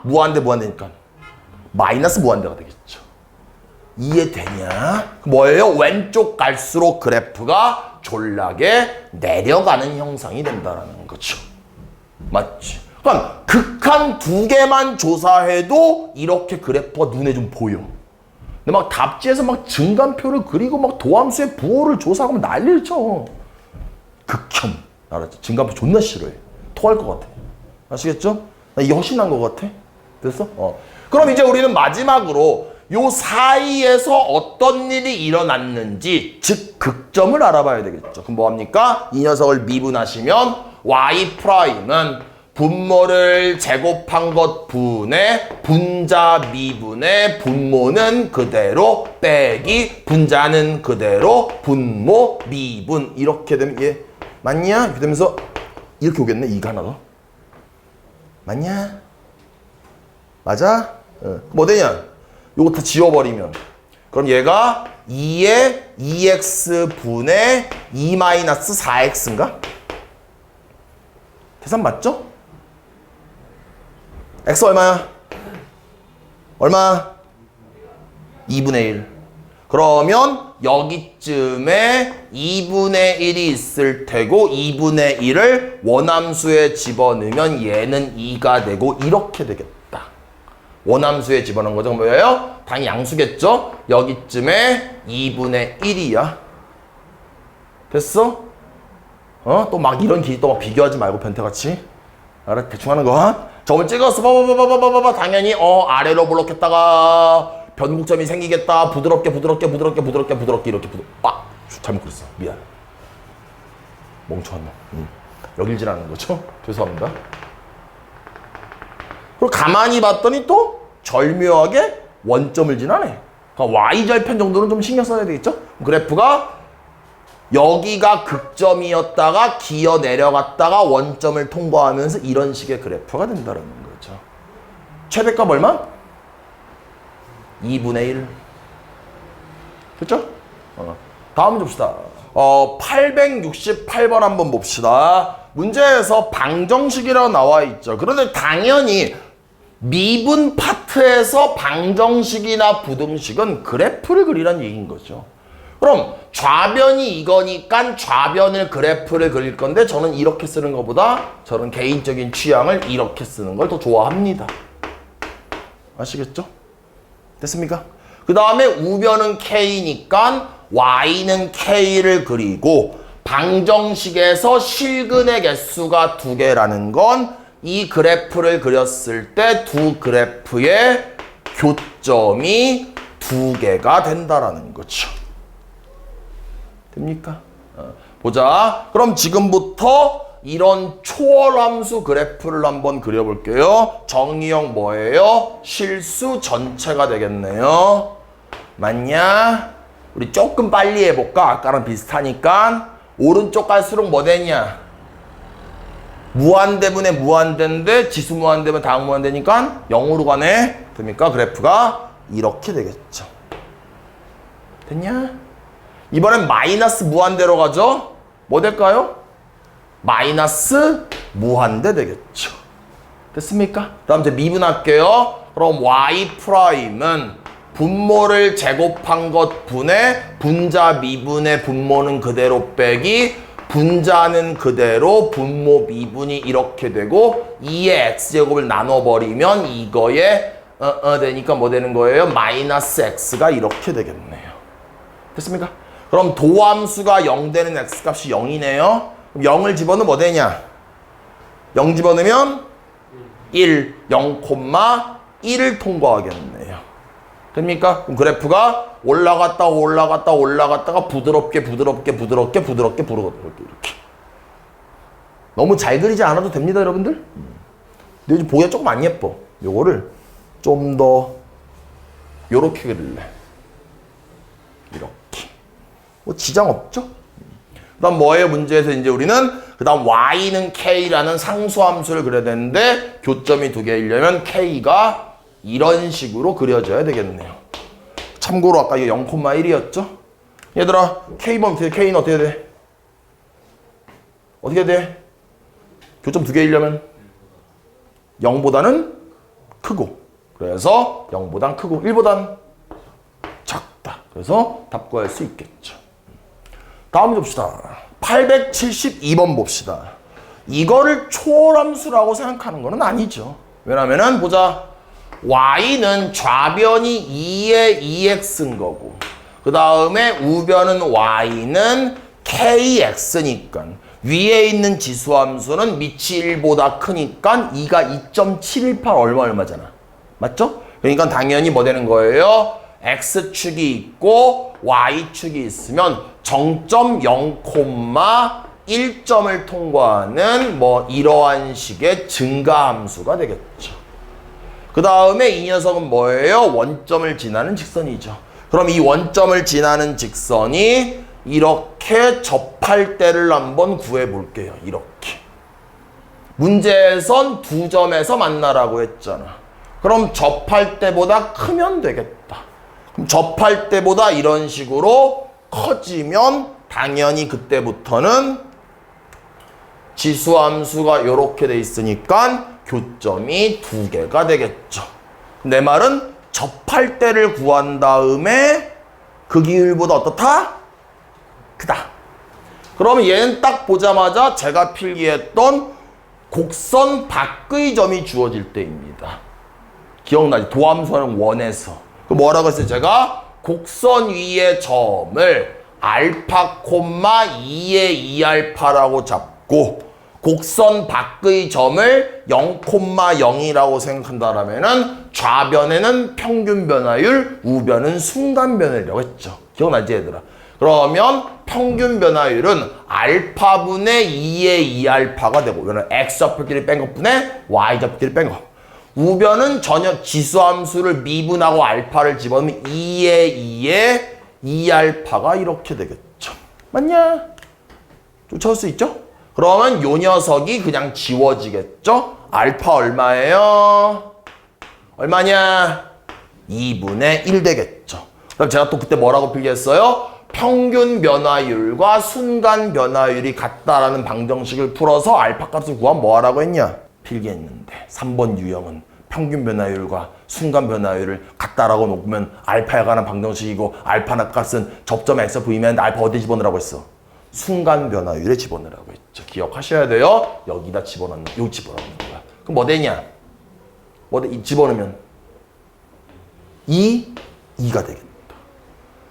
무한대 무한대니까 마이너스 무한대가 되겠죠. 이해되냐? 뭐예요? 왼쪽 갈수록 그래프가 졸라게 내려가는 형상이 된다는 거죠. 맞지? 그러니까 극한 두 개만 조사해도 이렇게 그래프가 눈에 좀 보여. 근데 막 답지에서 막 증간표를 그리고 막 도함수의 부호를 조사하면 난리를 쳐. 극혐. 알았지? 증간표 존나 싫어해. 토할 것 같아. 아시겠죠? 나 이게 훨씬 나은 것 같아. 됐어? 그럼 이제 우리는 마지막으로 요 사이에서 어떤 일이 일어났는지, 즉 극점을 알아봐야 되겠죠. 그럼 뭐합니까? 이 녀석을 미분하시면 y 프라임은 분모를 제곱한 것 분의 분자 미분의 분모는 그대로 빼기 분자는 그대로 분모 미분 이렇게 되면 얘 맞냐? 이렇게 되면서 이렇게 오겠네. 2가 하나 더. 맞냐? 맞아? 뭐 되냐? 요거 다 지워버리면 그럼 얘가 2의 2x분의 2-4x인가? 계산 맞죠? x 얼마야? 얼마? 2분의 1. 그러면 여기쯤에 2분의 1이 있을 테고 2분의 1을 원함수에 집어넣으면 얘는 2가 되고 이렇게 되겠다. 원함수에 집어넣은 거죠. 뭐예요? 당연히 양수겠죠? 여기쯤에 2분의 1이야. 됐어? 또 막 이런 기 또 비교하지 말고 변태같이. 알아? 대충 하는 거. 점을 찍었어. 봐봐. 당연히 아래로 블록했다가 변곡점이 생기겠다. 부드럽게 이렇게 잘못 그렸어. 미안. 멍청한 놈. 여길질 않는 거죠? 죄송합니다. 그리고 가만히 봤더니 또 절묘하게 원점을 지나네. 그러니까 Y절편 정도는 좀 신경 써야 되겠죠? 그래프가 여기가 극점이었다가 기어 내려갔다가 원점을 통과하면서 이런 식의 그래프가 된다는 거죠. 최대값 얼마? 2분의 1. 됐죠? 다음 줍시다. 868번 한번 봅시다. 문제에서 방정식이라고 나와 있죠. 그런데 당연히 미분 파트에서 방정식이나 부등식은 그래프를 그리라는 얘기인 거죠. 그럼 좌변이 이거니까 좌변을 그래프를 그릴 건데 저는 이렇게 쓰는 것보다 저는 개인적인 취향을 이렇게 쓰는 걸 더 좋아합니다. 아시겠죠? 됐습니까? 그 다음에 우변은 K니까 Y는 K를 그리고 방정식에서 실근의 개수가 2개라는 건 이 그래프를 그렸을 때 두 그래프의 교점이 2개가 된다라는 거죠. 됩니까? 보자. 그럼 지금부터 이런 초월함수 그래프를 한번 그려볼게요. 정의형 뭐예요? 실수 전체가 되겠네요. 맞냐? 우리 조금 빨리 해볼까? 아까랑 비슷하니까. 오른쪽 갈수록 뭐 되냐? 무한대분의 무한대인데 지수 무한대면 다음 무한대니까 0으로 가네. 됩니까? 그래프가 이렇게 되겠죠. 됐냐? 이번엔 마이너스 무한대로 가죠? 뭐 될까요? 마이너스 무한대 되겠죠. 됐습니까? 다음 이제 미분할게요. 그럼 y 프라임은 분모를 제곱한 것 분의 분자 미분의 분모는 그대로 빼기 분자는 그대로 분모 미분이 이렇게 되고 2의 x제곱을 나눠버리면 이거에 되니까 뭐 되는 거예요? 마이너스 x가 이렇게 되겠네요. 됐습니까? 그럼 도함수가 0 되는 x값이 0이네요. 그럼 0을 집어넣으면 뭐 되냐? 0 집어넣으면 1, 0,1을 통과하겠네요. 됩니까? 그럼 그래프가 올라갔다가 부드럽게 이렇게. 너무 잘 그리지 않아도 됩니다, 여러분들. 근데 요즘 보기가 조금 안 예뻐. 요거를 좀 더 요렇게 그릴래. 이렇게. 뭐 지장 없죠? 그 다음 뭐예요? 문제에서 이제 우리는 그 다음 y는 k라는 상수함수를 그려야 되는데 교점이 2개이려면 k가 이런 식으로 그려져야 되겠네요. 참고로 아까 이거 0,1이었죠? 얘들아 k번 어떻게 돼? k는 어떻게 돼? 어떻게 돼? 교점 2개이려면 0보다는 크고 그래서 0보단 크고 1보단 작다. 그래서 답 구할 수 있겠죠. 다음 봅시다. 872번 봅시다. 이거를 초월함수라고 생각하는 거는 아니죠. 왜냐면은 보자. y는 좌변이 2의 2x인 거고 그 다음에 우변은 y는 kx니까 위에 있는 지수함수는 밑이 1보다 크니까 2가 2.718 얼마잖아. 맞죠? 그러니까 당연히 뭐 되는 거예요? x축이 있고 y축이 있으면 정점 0,1 1점을 통과하는 뭐 이러한 식의 증가함수가 되겠죠. 그 다음에 이 녀석은 뭐예요? 원점을 지나는 직선이죠. 그럼 이 원점을 지나는 직선이 이렇게 접할 때를 한번 구해 볼게요. 이렇게. 문제에선 두 점에서 만나라고 했잖아. 그럼 접할 때보다 크면 되겠다. 그럼 접할 때보다 이런 식으로 커지면 당연히 그때부터는 지수함수가 이렇게 돼 있으니까 교점이 두 개가 되겠죠. 내 말은 접할 때를 구한 다음에 그 기울보다 어떻다? 크다. 그러면 얘는 딱 보자마자 제가 필기했던 곡선 밖의 점이 주어질 때입니다. 기억나지? 도함수는 원에서. 그 뭐라고 했어요? 제가 곡선 위의 점을 알파 콤마 2의 2알파라고 잡고 곡선 밖의 점을 0,0이라고 생각한다라면은 좌변에는 평균 변화율, 우변은 순간 변화율이라고 했죠. 기억나지 얘들아? 그러면 평균 변화율은 알파분의 2의 2알파가 되고 이거는 x 좌표끼리 뺀 것분의 y 좌표끼리 뺀 거. 우변은 전혀 지수함수를 미분하고 알파를 집어넣으면 2의 2의 2알파가 이렇게 되겠죠. 맞냐? 쫓아올 수 있죠? 그러면 요 녀석이 그냥 지워지겠죠? 알파 얼마예요? 얼마냐? 2분의 1 되겠죠. 그럼 제가 또 그때 뭐라고 필기했어요? 평균 변화율과 순간 변화율이 같다라는 방정식을 풀어서 알파 값을 구하면 뭐 하라고 했냐? 필기했는데 3번 유형은 평균 변화율과 순간 변화율을 같다라고 놓으면 알파에 관한 방정식이고 알파 값은 접점 x v면 알파 어디에 집어넣으라고 했어? 순간 변화율에 집어넣으라고 했죠. 기억하셔야 돼요. 여기다 집어넣는, 여기 집어넣는 거야. 그럼 뭐 되냐? 집어넣으면 2가 되겠다.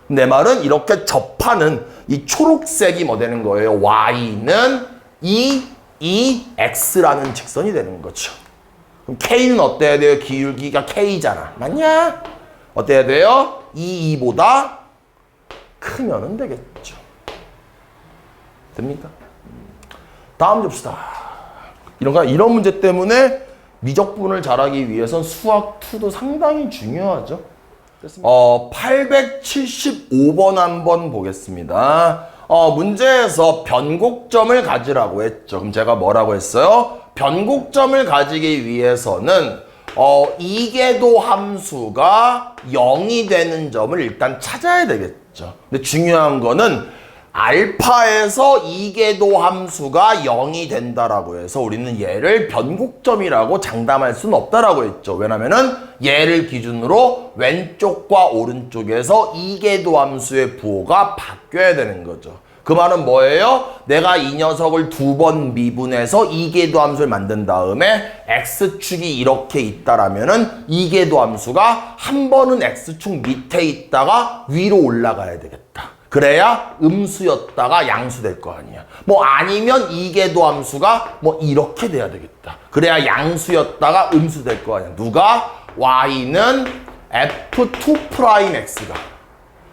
내 말은 이렇게 접하는 이 초록색이 뭐 되는 거예요? y는 2x라는 직선이 되는 거죠. 그럼 k는 어때야 돼요? 기울기가 k잖아. 맞냐? 어때야 돼요? 2보다 크면은 되겠죠. 됩니까? 다음 줍시다. 이런 문제 때문에 미적분을 잘하기 위해선 수학 2도 상당히 중요하죠. 875번 한번 보겠습니다. 문제에서 변곡점을 가지라고 했죠. 그럼 제가 뭐라고 했어요? 변곡점을 가지기 위해서는 이계도 함수가 0이 되는 점을 일단 찾아야 되겠죠. 근데 중요한 거는 알파에서 이계도 함수가 0이 된다라고 해서 우리는 얘를 변곡점이라고 장담할 수는 없다라고 했죠. 왜냐면은 얘를 기준으로 왼쪽과 오른쪽에서 이계도 함수의 부호가 바뀌어야 되는 거죠. 그 말은 뭐예요? 내가 이 녀석을 2번 미분해서 이계도 함수를 만든 다음에 x축이 이렇게 있다라면은 이계도 함수가 한 번은 x축 밑에 있다가 위로 올라가야 되겠다. 그래야 음수였다가 양수 될 거 아니야. 뭐 아니면 이계도 함수가 뭐 이렇게 돼야 되겠다. 그래야 양수였다가 음수 될 거 아니야. 누가? y는 f2'x가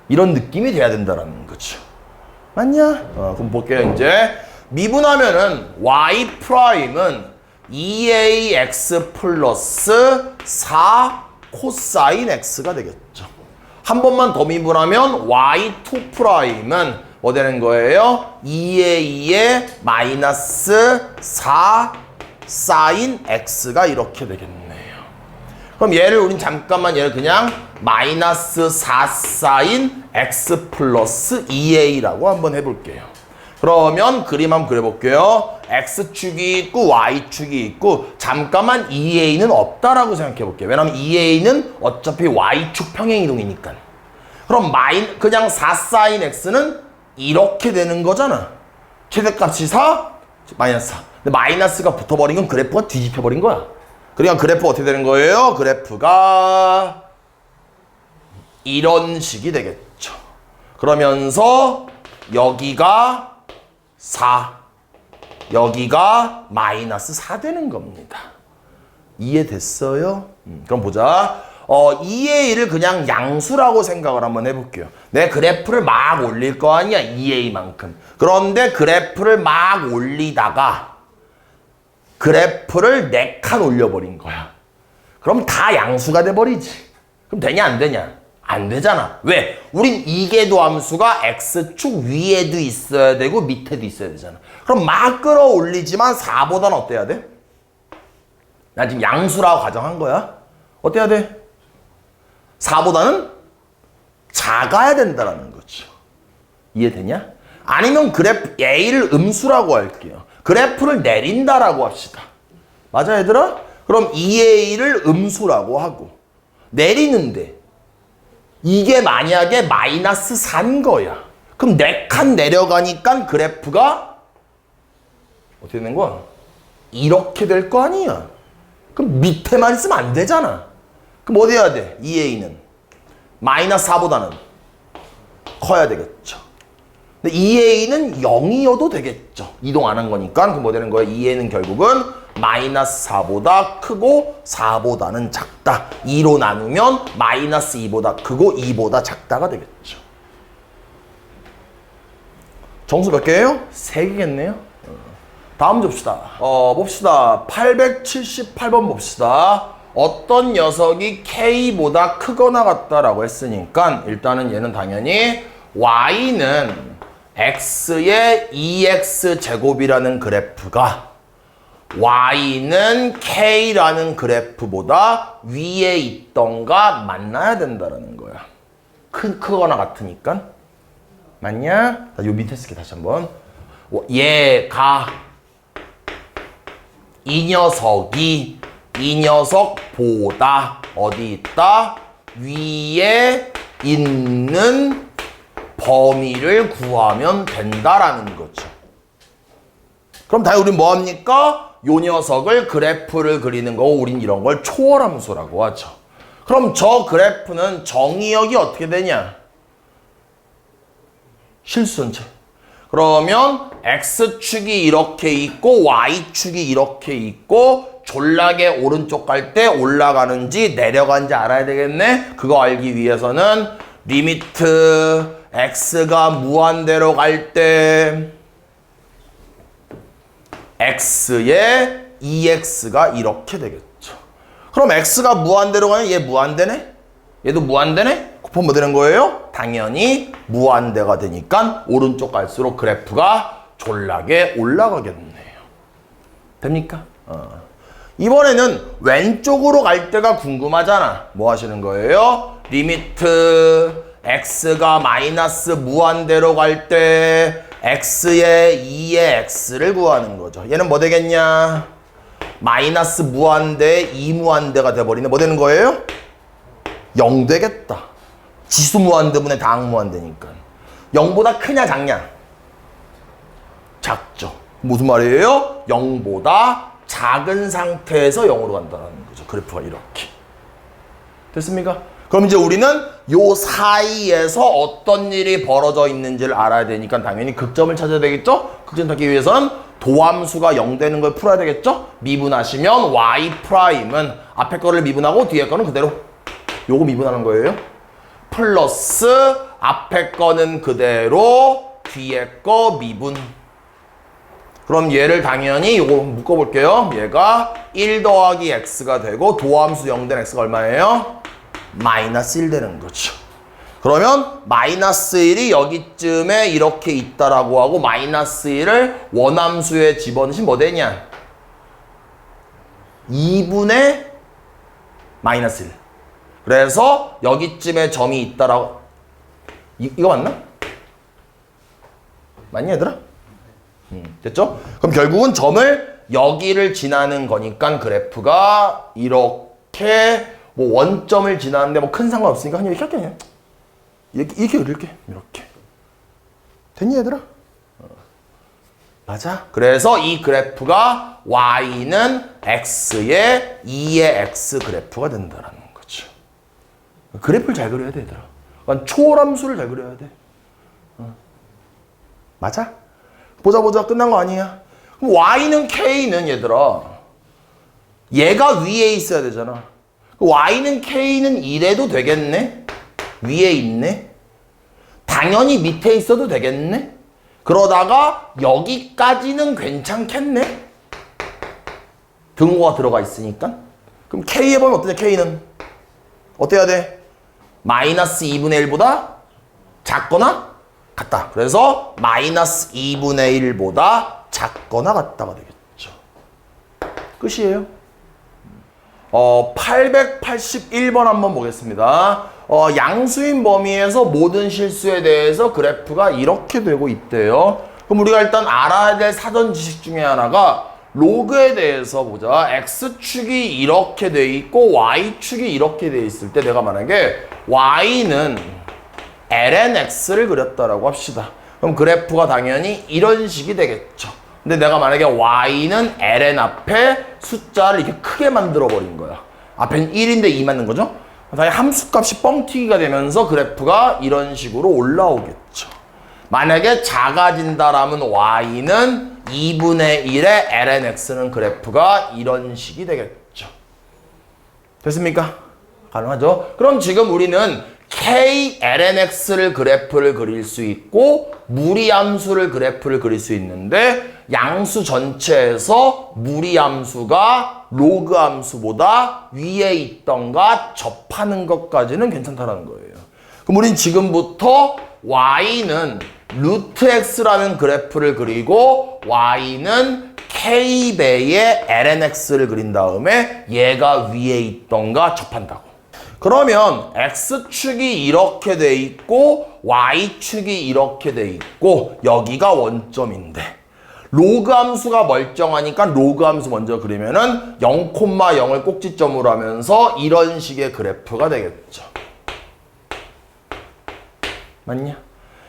이런 느낌이 돼야 된다는 거죠. 맞냐? 그럼 볼게요. 이제 미분하면은 y'은 2ax 플러스 4 코사인 x가 되겠죠. 한 번만 더 미분하면 y2'은 뭐 되는 거예요? 2a의 마이너스 4 사인 x가 이렇게 되겠네요. 그럼 얘를 우린 잠깐만 얘를 그냥 마이너스 4 사인 x 플러스 2a라고 한번 해볼게요. 그러면 그림 한번 그려볼게요. x축이 있고 y축이 있고 잠깐만 2a는 없다라고 생각해볼게요. 왜냐면 2a는 어차피 y축 평행이동이니까. 그럼 그냥 4 사인 x는 이렇게 되는 거잖아. 최대값이 4, 마이너스 4. 근데 마이너스가 붙어버린 건 그래프가 뒤집혀버린 거야. 그러니까 그래프가 어떻게 되는 거예요? 그래프가 이런 식이 되겠죠. 그러면서 여기가 4, 여기가 마이너스 4 되는 겁니다. 이해됐어요? 그럼 보자. 2의 1을 그냥 양수라고 생각을 한번 해볼게요. 내 그래프를 막 올릴 거 아니야, 2의 2만큼. 그런데 그래프를 막 올리다가 그래프를 4칸 올려버린 거야. 그럼 다 양수가 돼버리지. 그럼 되냐 안 되냐? 안 되잖아. 왜? 우린 이계도함수가 x축 위에도 있어야 되고 밑에도 있어야 되잖아. 그럼 막 끌어올리지만 4보다는 어때야 돼? 나 지금 양수라고 가정한 거야. 어때야 돼? 4보다는 작아야 된다는 거죠. 이해되냐? 아니면 그래프 A를 음수라고 할게요. 그래프를 내린다라고 합시다. 맞아 얘들아? 그럼 2A를 음수라고 하고 내리는데 이게 만약에 마이너스 4인 거야. 그럼 4칸 내려가니까 그래프가 어떻게 되는 거야? 이렇게 될 거 아니야. 그럼 밑에만 있으면 안 되잖아. 그럼 어디 해야 돼? 2A는 마이너스 4보다는 커야 되겠죠. 근데 2A는 0이어도 되겠죠. 이동 안 한 거니까. 그럼 뭐 되는 거야? 2A는 결국은 마이너스 4보다 크고 4보다는 작다. 2로 나누면 마이너스 2보다 크고 2보다 작다가 되겠죠. 정수 몇 개예요? 3개겠네요. 다음 줍시다. 봅시다. 878번 봅시다. 어떤 녀석이 K보다 크거나 같다라고 했으니까 일단은 얘는 당연히 Y는 X의 2X 제곱이라는 그래프가 Y는 K라는 그래프보다 위에 있던가 만나야 된다는 거야. 크거나 같으니까. 맞냐? 요 밑에 쓸게 다시 한번. 얘가 이 녀석보다 어디 있다? 위에 있는 범위를 구하면 된다라는 거죠. 그럼 다 우린 뭐합니까? 요 녀석을 그래프를 그리는 거고 우린 이런 걸 초월함수라고 하죠. 그럼 저 그래프는 정의역이 어떻게 되냐? 실수전체. 그러면 X축이 이렇게 있고 Y축이 이렇게 있고 졸라게 오른쪽 갈 때 올라가는지 내려가는지 알아야 되겠네. 그거 알기 위해서는 리미트 X가 무한대로 갈 때 X의 2X가 이렇게 되겠죠. 그럼 X가 무한대로 가면 얘 무한대네? 얘도 무한대네? 곱하면 뭐 되는 거예요? 당연히 무한대가 되니까 오른쪽 갈수록 그래프가 졸라게 올라가겠네요. 됩니까? 이번에는 왼쪽으로 갈 때가 궁금하잖아. 뭐 하시는 거예요? 리미트 X가 마이너스 무한대로 갈 때 X의 2의 X를 구하는 거죠. 얘는 뭐 되겠냐? 마이너스 무한대 2 무한대가 돼버리네. 뭐 되는 거예요? 0 되겠다. 지수 무한대분의 다항 무한대니까. 0보다 크냐 작냐? 작죠. 무슨 말이에요? 0보다 작은 상태에서 0으로 간다는 거죠. 그래프가 이렇게. 됐습니까? 그럼 이제 우리는 요 사이에서 어떤 일이 벌어져 있는지를 알아야 되니까 당연히 극점을 찾아야 되겠죠? 극점 찾기 위해서는 도함수가 0 되는 걸 풀어야 되겠죠? 미분하시면 y''은 앞에 거를 미분하고 뒤에 거는 그대로 요거 미분하는 거예요. 플러스 앞에 거는 그대로 뒤에 거 미분. 그럼 얘를 당연히 요거 묶어볼게요. 얘가 1 더하기 x가 되고 도함수 0 된 x가 얼마예요? 마이너스 1 되는 거죠. 그러면 마이너스 1이 여기쯤에 이렇게 있다라고 하고 마이너스 1을 원함수에 집어넣으시면 뭐 되냐? 2분의 마이너스 1. 그래서 여기쯤에 점이 있다라고 이거 맞나? 맞니 얘들아? 됐죠? 그럼 결국은 점을 여기를 지나는 거니까 그래프가 이렇게 뭐 원점을 지나는데 뭐 큰 상관없으니까 그냥 이렇게 할게. 이렇게 됐니 얘들아? 맞아. 그래서 이 그래프가 y는 x의 2의 x 그래프가 된다는 거죠. 그래프를 잘 그려야 돼 얘들아. 그러니까 초월함수를 잘 그려야 돼. 맞아? 보자 끝난 거 아니야? 그럼 y는 k는 얘들아 얘가 위에 있어야 되잖아. y는 k는 이래도 되겠네? 위에 있네? 당연히 밑에 있어도 되겠네? 그러다가 여기까지는 괜찮겠네? 등호가 들어가 있으니까. 그럼 k 해보면 어떠냐? k는 어때야 돼? 마이너스 2분의 1보다 작거나 같다. 그래서 마이너스 2분의 1보다 작거나 같다가 되겠죠. 끝이에요. 881번 한번 보겠습니다. 양수인 범위에서 모든 실수에 대해서 그래프가 이렇게 되고 있대요. 그럼 우리가 일단 알아야 될 사전 지식 중에 하나가 로그에 대해서 보자. x축이 이렇게 돼 있고 y축이 이렇게 돼 있을 때 내가 만약에 y는 ln x를 그렸다라고 합시다. 그럼 그래프가 당연히 이런 식이 되겠죠. 근데 내가 만약에 y는 ln 앞에 숫자를 이렇게 크게 만들어 버린 거야. 앞엔 1인데 2 맞는 거죠? 당연히 함수값이 뻥튀기가 되면서 그래프가 이런 식으로 올라오겠죠. 만약에 작아진다라면 y는 2분의 1의 ln x는 그래프가 이런 식이 되겠죠. 됐습니까? 가능하죠? 그럼 지금 우리는 k ln x를 그래프를 그릴 수 있고 무리함수를 그래프를 그릴 수 있는데 양수 전체에서 무리함수가 로그 함수보다 위에 있던가 접하는 것까지는 괜찮다라는 거예요. 그럼 우린 지금부터 y는 루트 x라는 그래프를 그리고 y는 k배의 ln x를 그린 다음에 얘가 위에 있던가 접한다고. 그러면 x축이 이렇게 돼 있고 y축이 이렇게 돼 있고 여기가 원점인데 로그 함수가 멀쩡하니까 로그 함수 먼저 그리면은 0,0을 꼭지점으로 하면서 이런 식의 그래프가 되겠죠. 맞냐?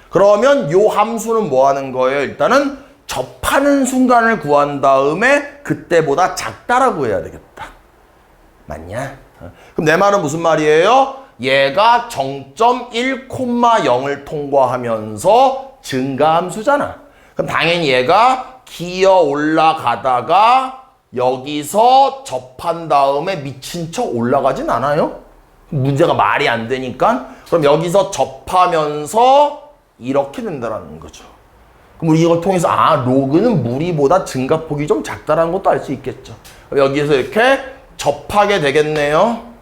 그러면 요 함수는 뭐 하는 거예요? 일단은 접하는 순간을 구한 다음에 그때보다 작다라고 해야 되겠다. 맞냐? 그럼 내 말은 무슨 말이에요? 얘가 정점 1,0을 통과하면서 증가함수잖아. 그럼 당연히 얘가 기어 올라가다가 여기서 접한 다음에 미친 척 올라가진 않아요? 문제가 말이 안 되니까. 그럼 여기서 접하면서 이렇게 된다는 거죠. 그럼 우리 이걸 통해서 로그는 무리보다 증가폭이 좀 작다라는 것도 알 수 있겠죠. 여기에서 이렇게 접하게 되겠네요.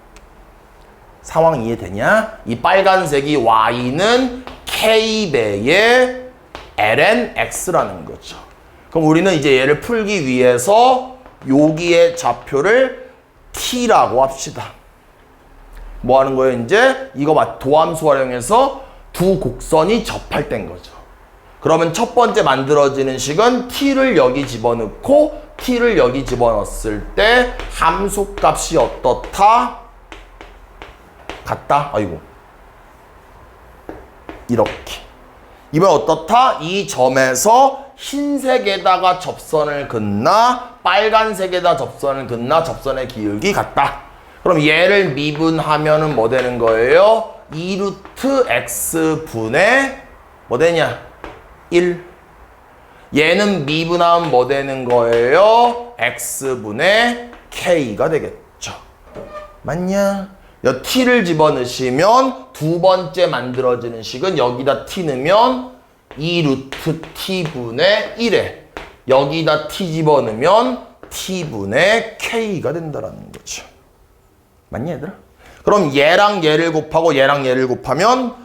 상황 이해되냐? 이 빨간색이 y는 k배의 ln x라는 거죠. 그럼 우리는 이제 얘를 풀기 위해서 여기의 좌표를 t라고 합시다. 뭐 하는 거예요? 이제 이거 도함수 활용해서 두 곡선이 접할 땐 거죠. 그러면 첫 번째 만들어지는 식은 t를 여기 집어넣고 t를 여기 집어넣었을 때 함수값이 어떻다? 같다? 아이고. 이렇게. 이번 어떻다? 이 점에서 흰색에다가 접선을 긋나 빨간색에다 접선을 긋나 접선의 기울기 같다. 그럼 얘를 미분하면은 뭐 되는 거예요? 2루트 x분의 뭐 되냐? 1. 얘는 미분하면 뭐 되는 거예요? x분의 k가 되겠죠. 맞냐? 여 t를 집어넣으시면 두 번째 만들어지는 식은 여기다 t 넣으면 2루트 t분의 1에 여기다 t 집어넣으면 t분의 k가 된다라는 거죠. 맞냐 얘들아? 그럼 얘랑 얘를 곱하고 얘랑 얘를 곱하면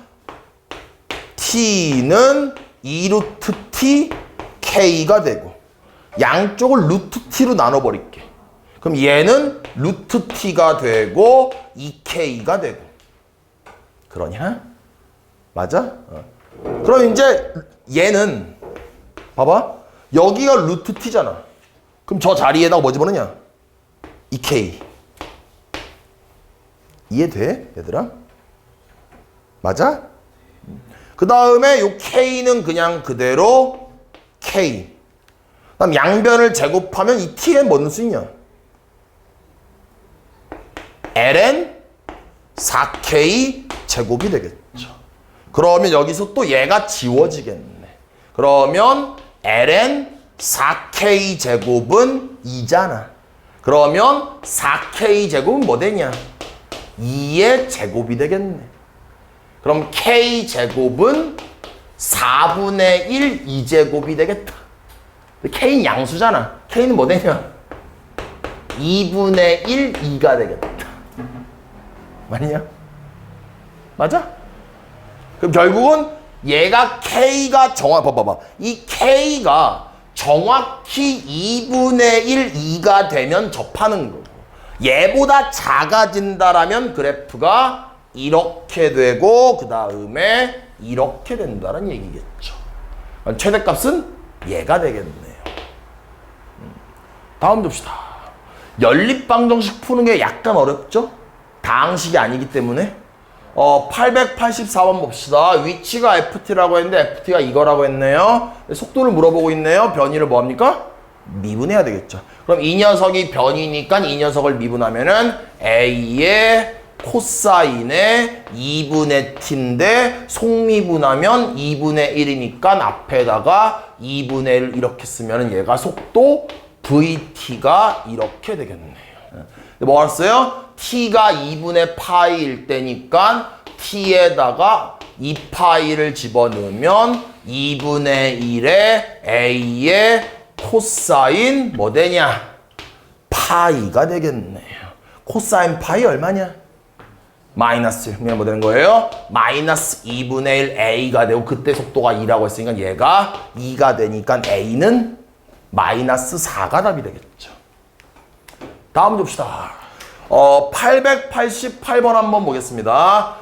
t는 2루트 t k가 되고 양쪽을 루트 t로 나눠버릴게. 그럼 얘는 루트 t가 되고 2k가 되고 그러냐? 맞아? 그럼 이제 얘는 봐봐 여기가 루트 t잖아. 그럼 저 자리에다가 뭐 집어넣냐? 2k. 이해돼? 얘들아? 맞아? 그 다음에 요 k는 그냥 그대로 k. 그다음 양변을 제곱하면 이 t에 뭐 넣을 수 있냐? ln 4k 제곱이 되겠죠. 그러면 여기서 또 얘가 지워지겠네. 그러면 ln 4k 제곱은 2잖아. 그러면 4k 제곱은 뭐 되냐? 2의 제곱이 되겠네. 그럼 K제곱은 4분의 1 2제곱이 되겠다. K는 양수잖아. K는 뭐 되냐? 2분의 1 2가 되겠다. 맞냐? 맞아? 그럼 결국은 얘가 K가 봐봐. 이 K가 정확히 2분의 1 2가 되면 접하는 거고, 얘보다 작아진다라면 그래프가 이렇게 되고 그 다음에 이렇게 된다는 얘기겠죠. 최대값은 얘가 되겠네요. 다음 봅시다. 연립방정식 푸는 게 약간 어렵죠? 다항식이 아니기 때문에. 884번 봅시다. 위치가 FT라고 했는데 FT가 이거라고 했네요. 속도를 물어보고 있네요. 변이를 뭐합니까? 미분해야 되겠죠. 그럼 이 녀석이 변이니까 이 녀석을 미분하면은 A의 코사인의 2분의 t인데 속미분하면 2분의 1이니까 앞에다가 2분의 1 이렇게 쓰면은 얘가 속도 VT가 이렇게 되겠네요. 뭐 알았어요? t가 2분의 파이일 때니까 t에다가 2파이를 집어넣으면 2분의 1의 a의 코사인 뭐 되냐? 파이가 되겠네요. 코사인 파이 얼마냐? 마이너스. 그냥 뭐 되는 거예요? 마이너스 2분의 1 a가 되고 그때 속도가 2라고 했으니까 얘가 2가 되니까 a는 마이너스 4가 답이 되겠죠. 다음 봅시다. 888번 한번 보겠습니다.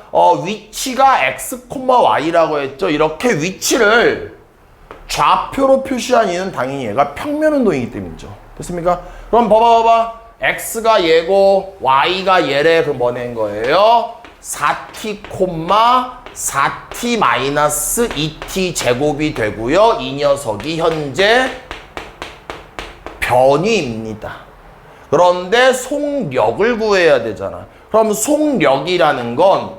위치가 x, y라고 했죠. 이렇게 위치를 좌표로 표시한 이유는 당연히 얘가 평면 운동이기 때문이죠. 됐습니까? 그럼 봐봐. x가 얘고 y가 얘래. 그럼 뭐 낸 거예요? 4t, 4t 마이너스 2t 제곱이 되고요. 이 녀석이 현재 변이입니다. 그런데 속력을 구해야 되잖아. 그럼 속력이라는 건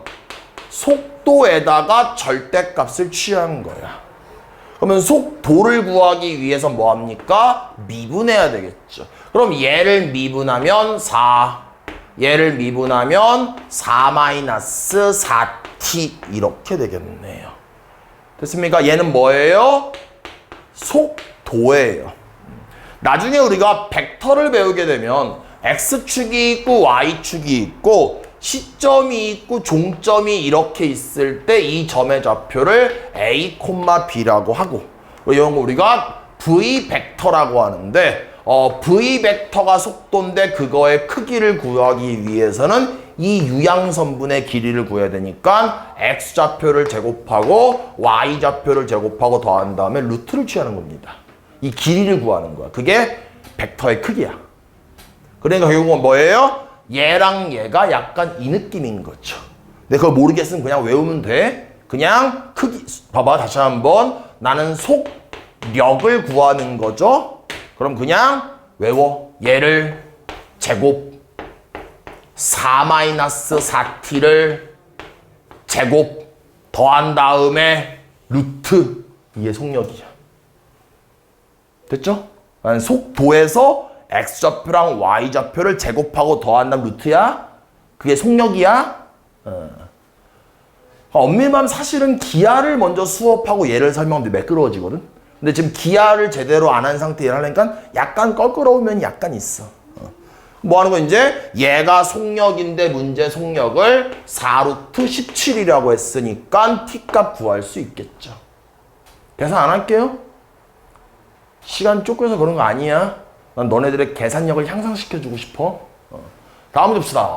속도에다가 절대값을 취한 거야. 그러면 속도를 구하기 위해서 뭐 합니까? 미분해야 되겠죠. 그럼 얘를 미분하면 4, 얘를 미분하면 4 마이너스 4t 이렇게 되겠네요. 됐습니까? 얘는 뭐예요? 속도예요. 나중에 우리가 벡터를 배우게 되면 x축이 있고 y축이 있고 시점이 있고 종점이 이렇게 있을 때 이 점의 좌표를 a, b라고 하고 이런 거 우리가 v 벡터라고 하는데 v 벡터가 속도인데 그거의 크기를 구하기 위해서는 이 유양선분의 길이를 구해야 되니까 x 좌표를 제곱하고 y 좌표를 제곱하고 더한 다음에 루트를 취하는 겁니다. 이 길이를 구하는 거야. 그게 벡터의 크기야. 그러니까 결국은 뭐예요? 얘랑 얘가 약간 이 느낌인 거죠. 근데 그걸 모르겠으면 그냥 외우면 돼. 그냥 크기, 봐봐 다시 한번. 나는 속력을 구하는 거죠. 그럼 그냥 외워. 얘를 제곱 4-4t를 제곱 더한 다음에 루트 이게 속력이야. 됐죠? 속도에서 x좌표랑 y좌표를 제곱하고 더한다면 루트야? 그게 속력이야? 엄밀하면 사실은 기하를 먼저 수업하고 얘를 설명하면 매끄러워지거든? 근데 지금 기하를 제대로 안 한 상태에 하려니까 약간 껄끄러우면 약간 있어. 뭐 하는 거 이제? 얘가 속력인데 문제 속력을 4루트 17이라고 했으니까 t값 구할 수 있겠죠. 계산 안 할게요. 시간 쫓겨서 그런 거 아니야. 난 너네들의 계산력을 향상시켜주고 싶어. 다음 봅시다.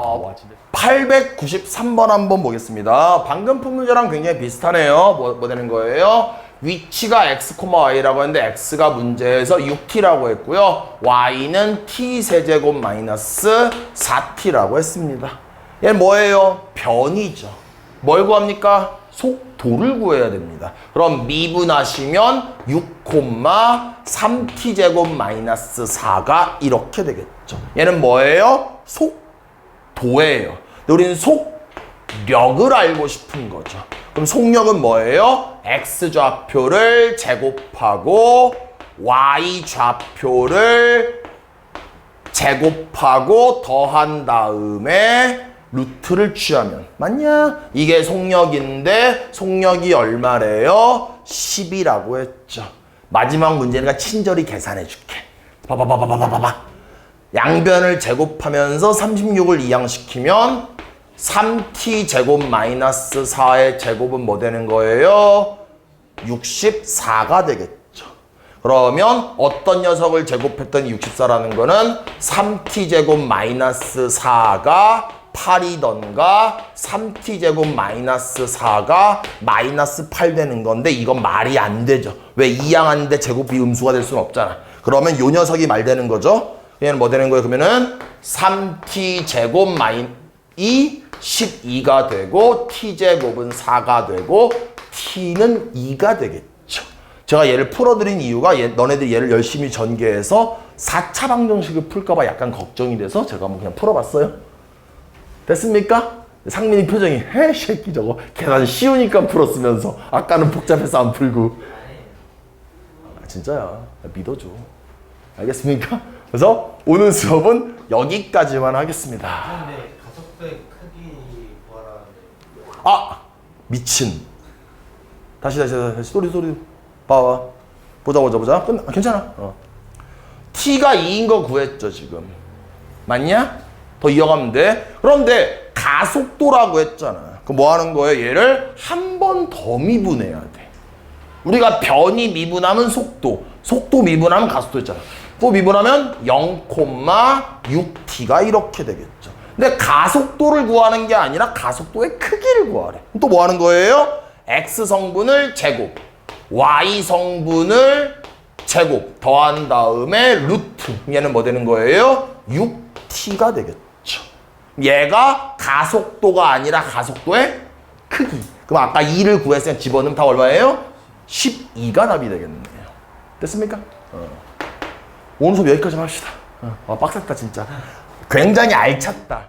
893번 한번 보겠습니다. 방금 푼 문제랑 굉장히 비슷하네요. 뭐 되는 거예요? 위치가 x, y라고 했는데 x가 문제에서 6t라고 했고요. y는 t 세제곱 마이너스 4t라고 했습니다. 얘는 뭐예요? 변이죠. 뭘 구합니까? 속도를 구해야 됩니다. 그럼 미분하시면 6,3t 제곱 마이너스 4가 이렇게 되겠죠. 얘는 뭐예요? 속도예요. 근데 우리는 속력을 알고 싶은 거죠. 그럼 속력은 뭐예요? x좌표를 제곱하고 y좌표를 제곱하고 더한 다음에 루트를 취하면 맞냐? 이게 속력인데 속력이 얼마래요? 10이라고 했죠. 마지막 문제니까 친절히 계산해 줄게. 봐봐. 양변을 제곱하면서 36을 이항시키면 3t 제곱 마이너스 4의 제곱은 뭐 되는 거예요? 64가 되겠죠. 그러면 어떤 녀석을 제곱했더니 64라는 거는 3t 제곱 마이너스 4가 8이던가 3t 제곱 마이너스 4가 마이너스 8 되는 건데 이건 말이 안 되죠. 왜 이항하는데 제곱이 음수가 될 수는 없잖아. 그러면 요 녀석이 말 되는 거죠. 얘는 뭐 되는 거예요? 그러면은 3t 제곱 마이너스 12가 되고 t제곱은 4가 되고 t는 2가 되겠죠. 제가 얘를 풀어드린 이유가 너네들 얘를 열심히 전개해서 4차 방정식을 풀까봐 약간 걱정이 돼서 제가 한번 그냥 풀어봤어요. 됐습니까? 상민이 표정이 해 새끼 저거 계산 쉬우니까 풀었으면서 아까는 복잡해서 안 풀고. 진짜야. 믿어줘. 알겠습니까? 그래서 오늘 수업은 여기까지만 하겠습니다. 근데 가속도의 크기 구하라는데. 아! 미친. 다시. 소리. 봐봐. 보자. 괜찮아. t가 2인 거 구했죠, 지금. 맞냐? 더 이어가면 돼. 그런데 가속도라고 했잖아. 그럼 뭐 하는 거예요? 얘를 한 번 더 미분해야 돼. 우리가 변이 미분하면 속도 미분하면 가속도 했잖아. 또 미분하면 0,6t가 이렇게 되겠죠. 근데 가속도를 구하는 게 아니라 가속도의 크기를 구하래. 또 뭐 하는 거예요? x 성분을 제곱, y 성분을 제곱 더한 다음에 루트. 얘는 뭐 되는 거예요? 6t가 되겠죠. 얘가 가속도가 아니라 가속도의 크기. 그럼 아까 2를 구했으니까 집어넣으면 다 얼마예요? 12가 답이 되겠네요. 됐습니까? 오늘 수업 여기까지 합시다. 빡셌다 진짜. 굉장히 알찼다.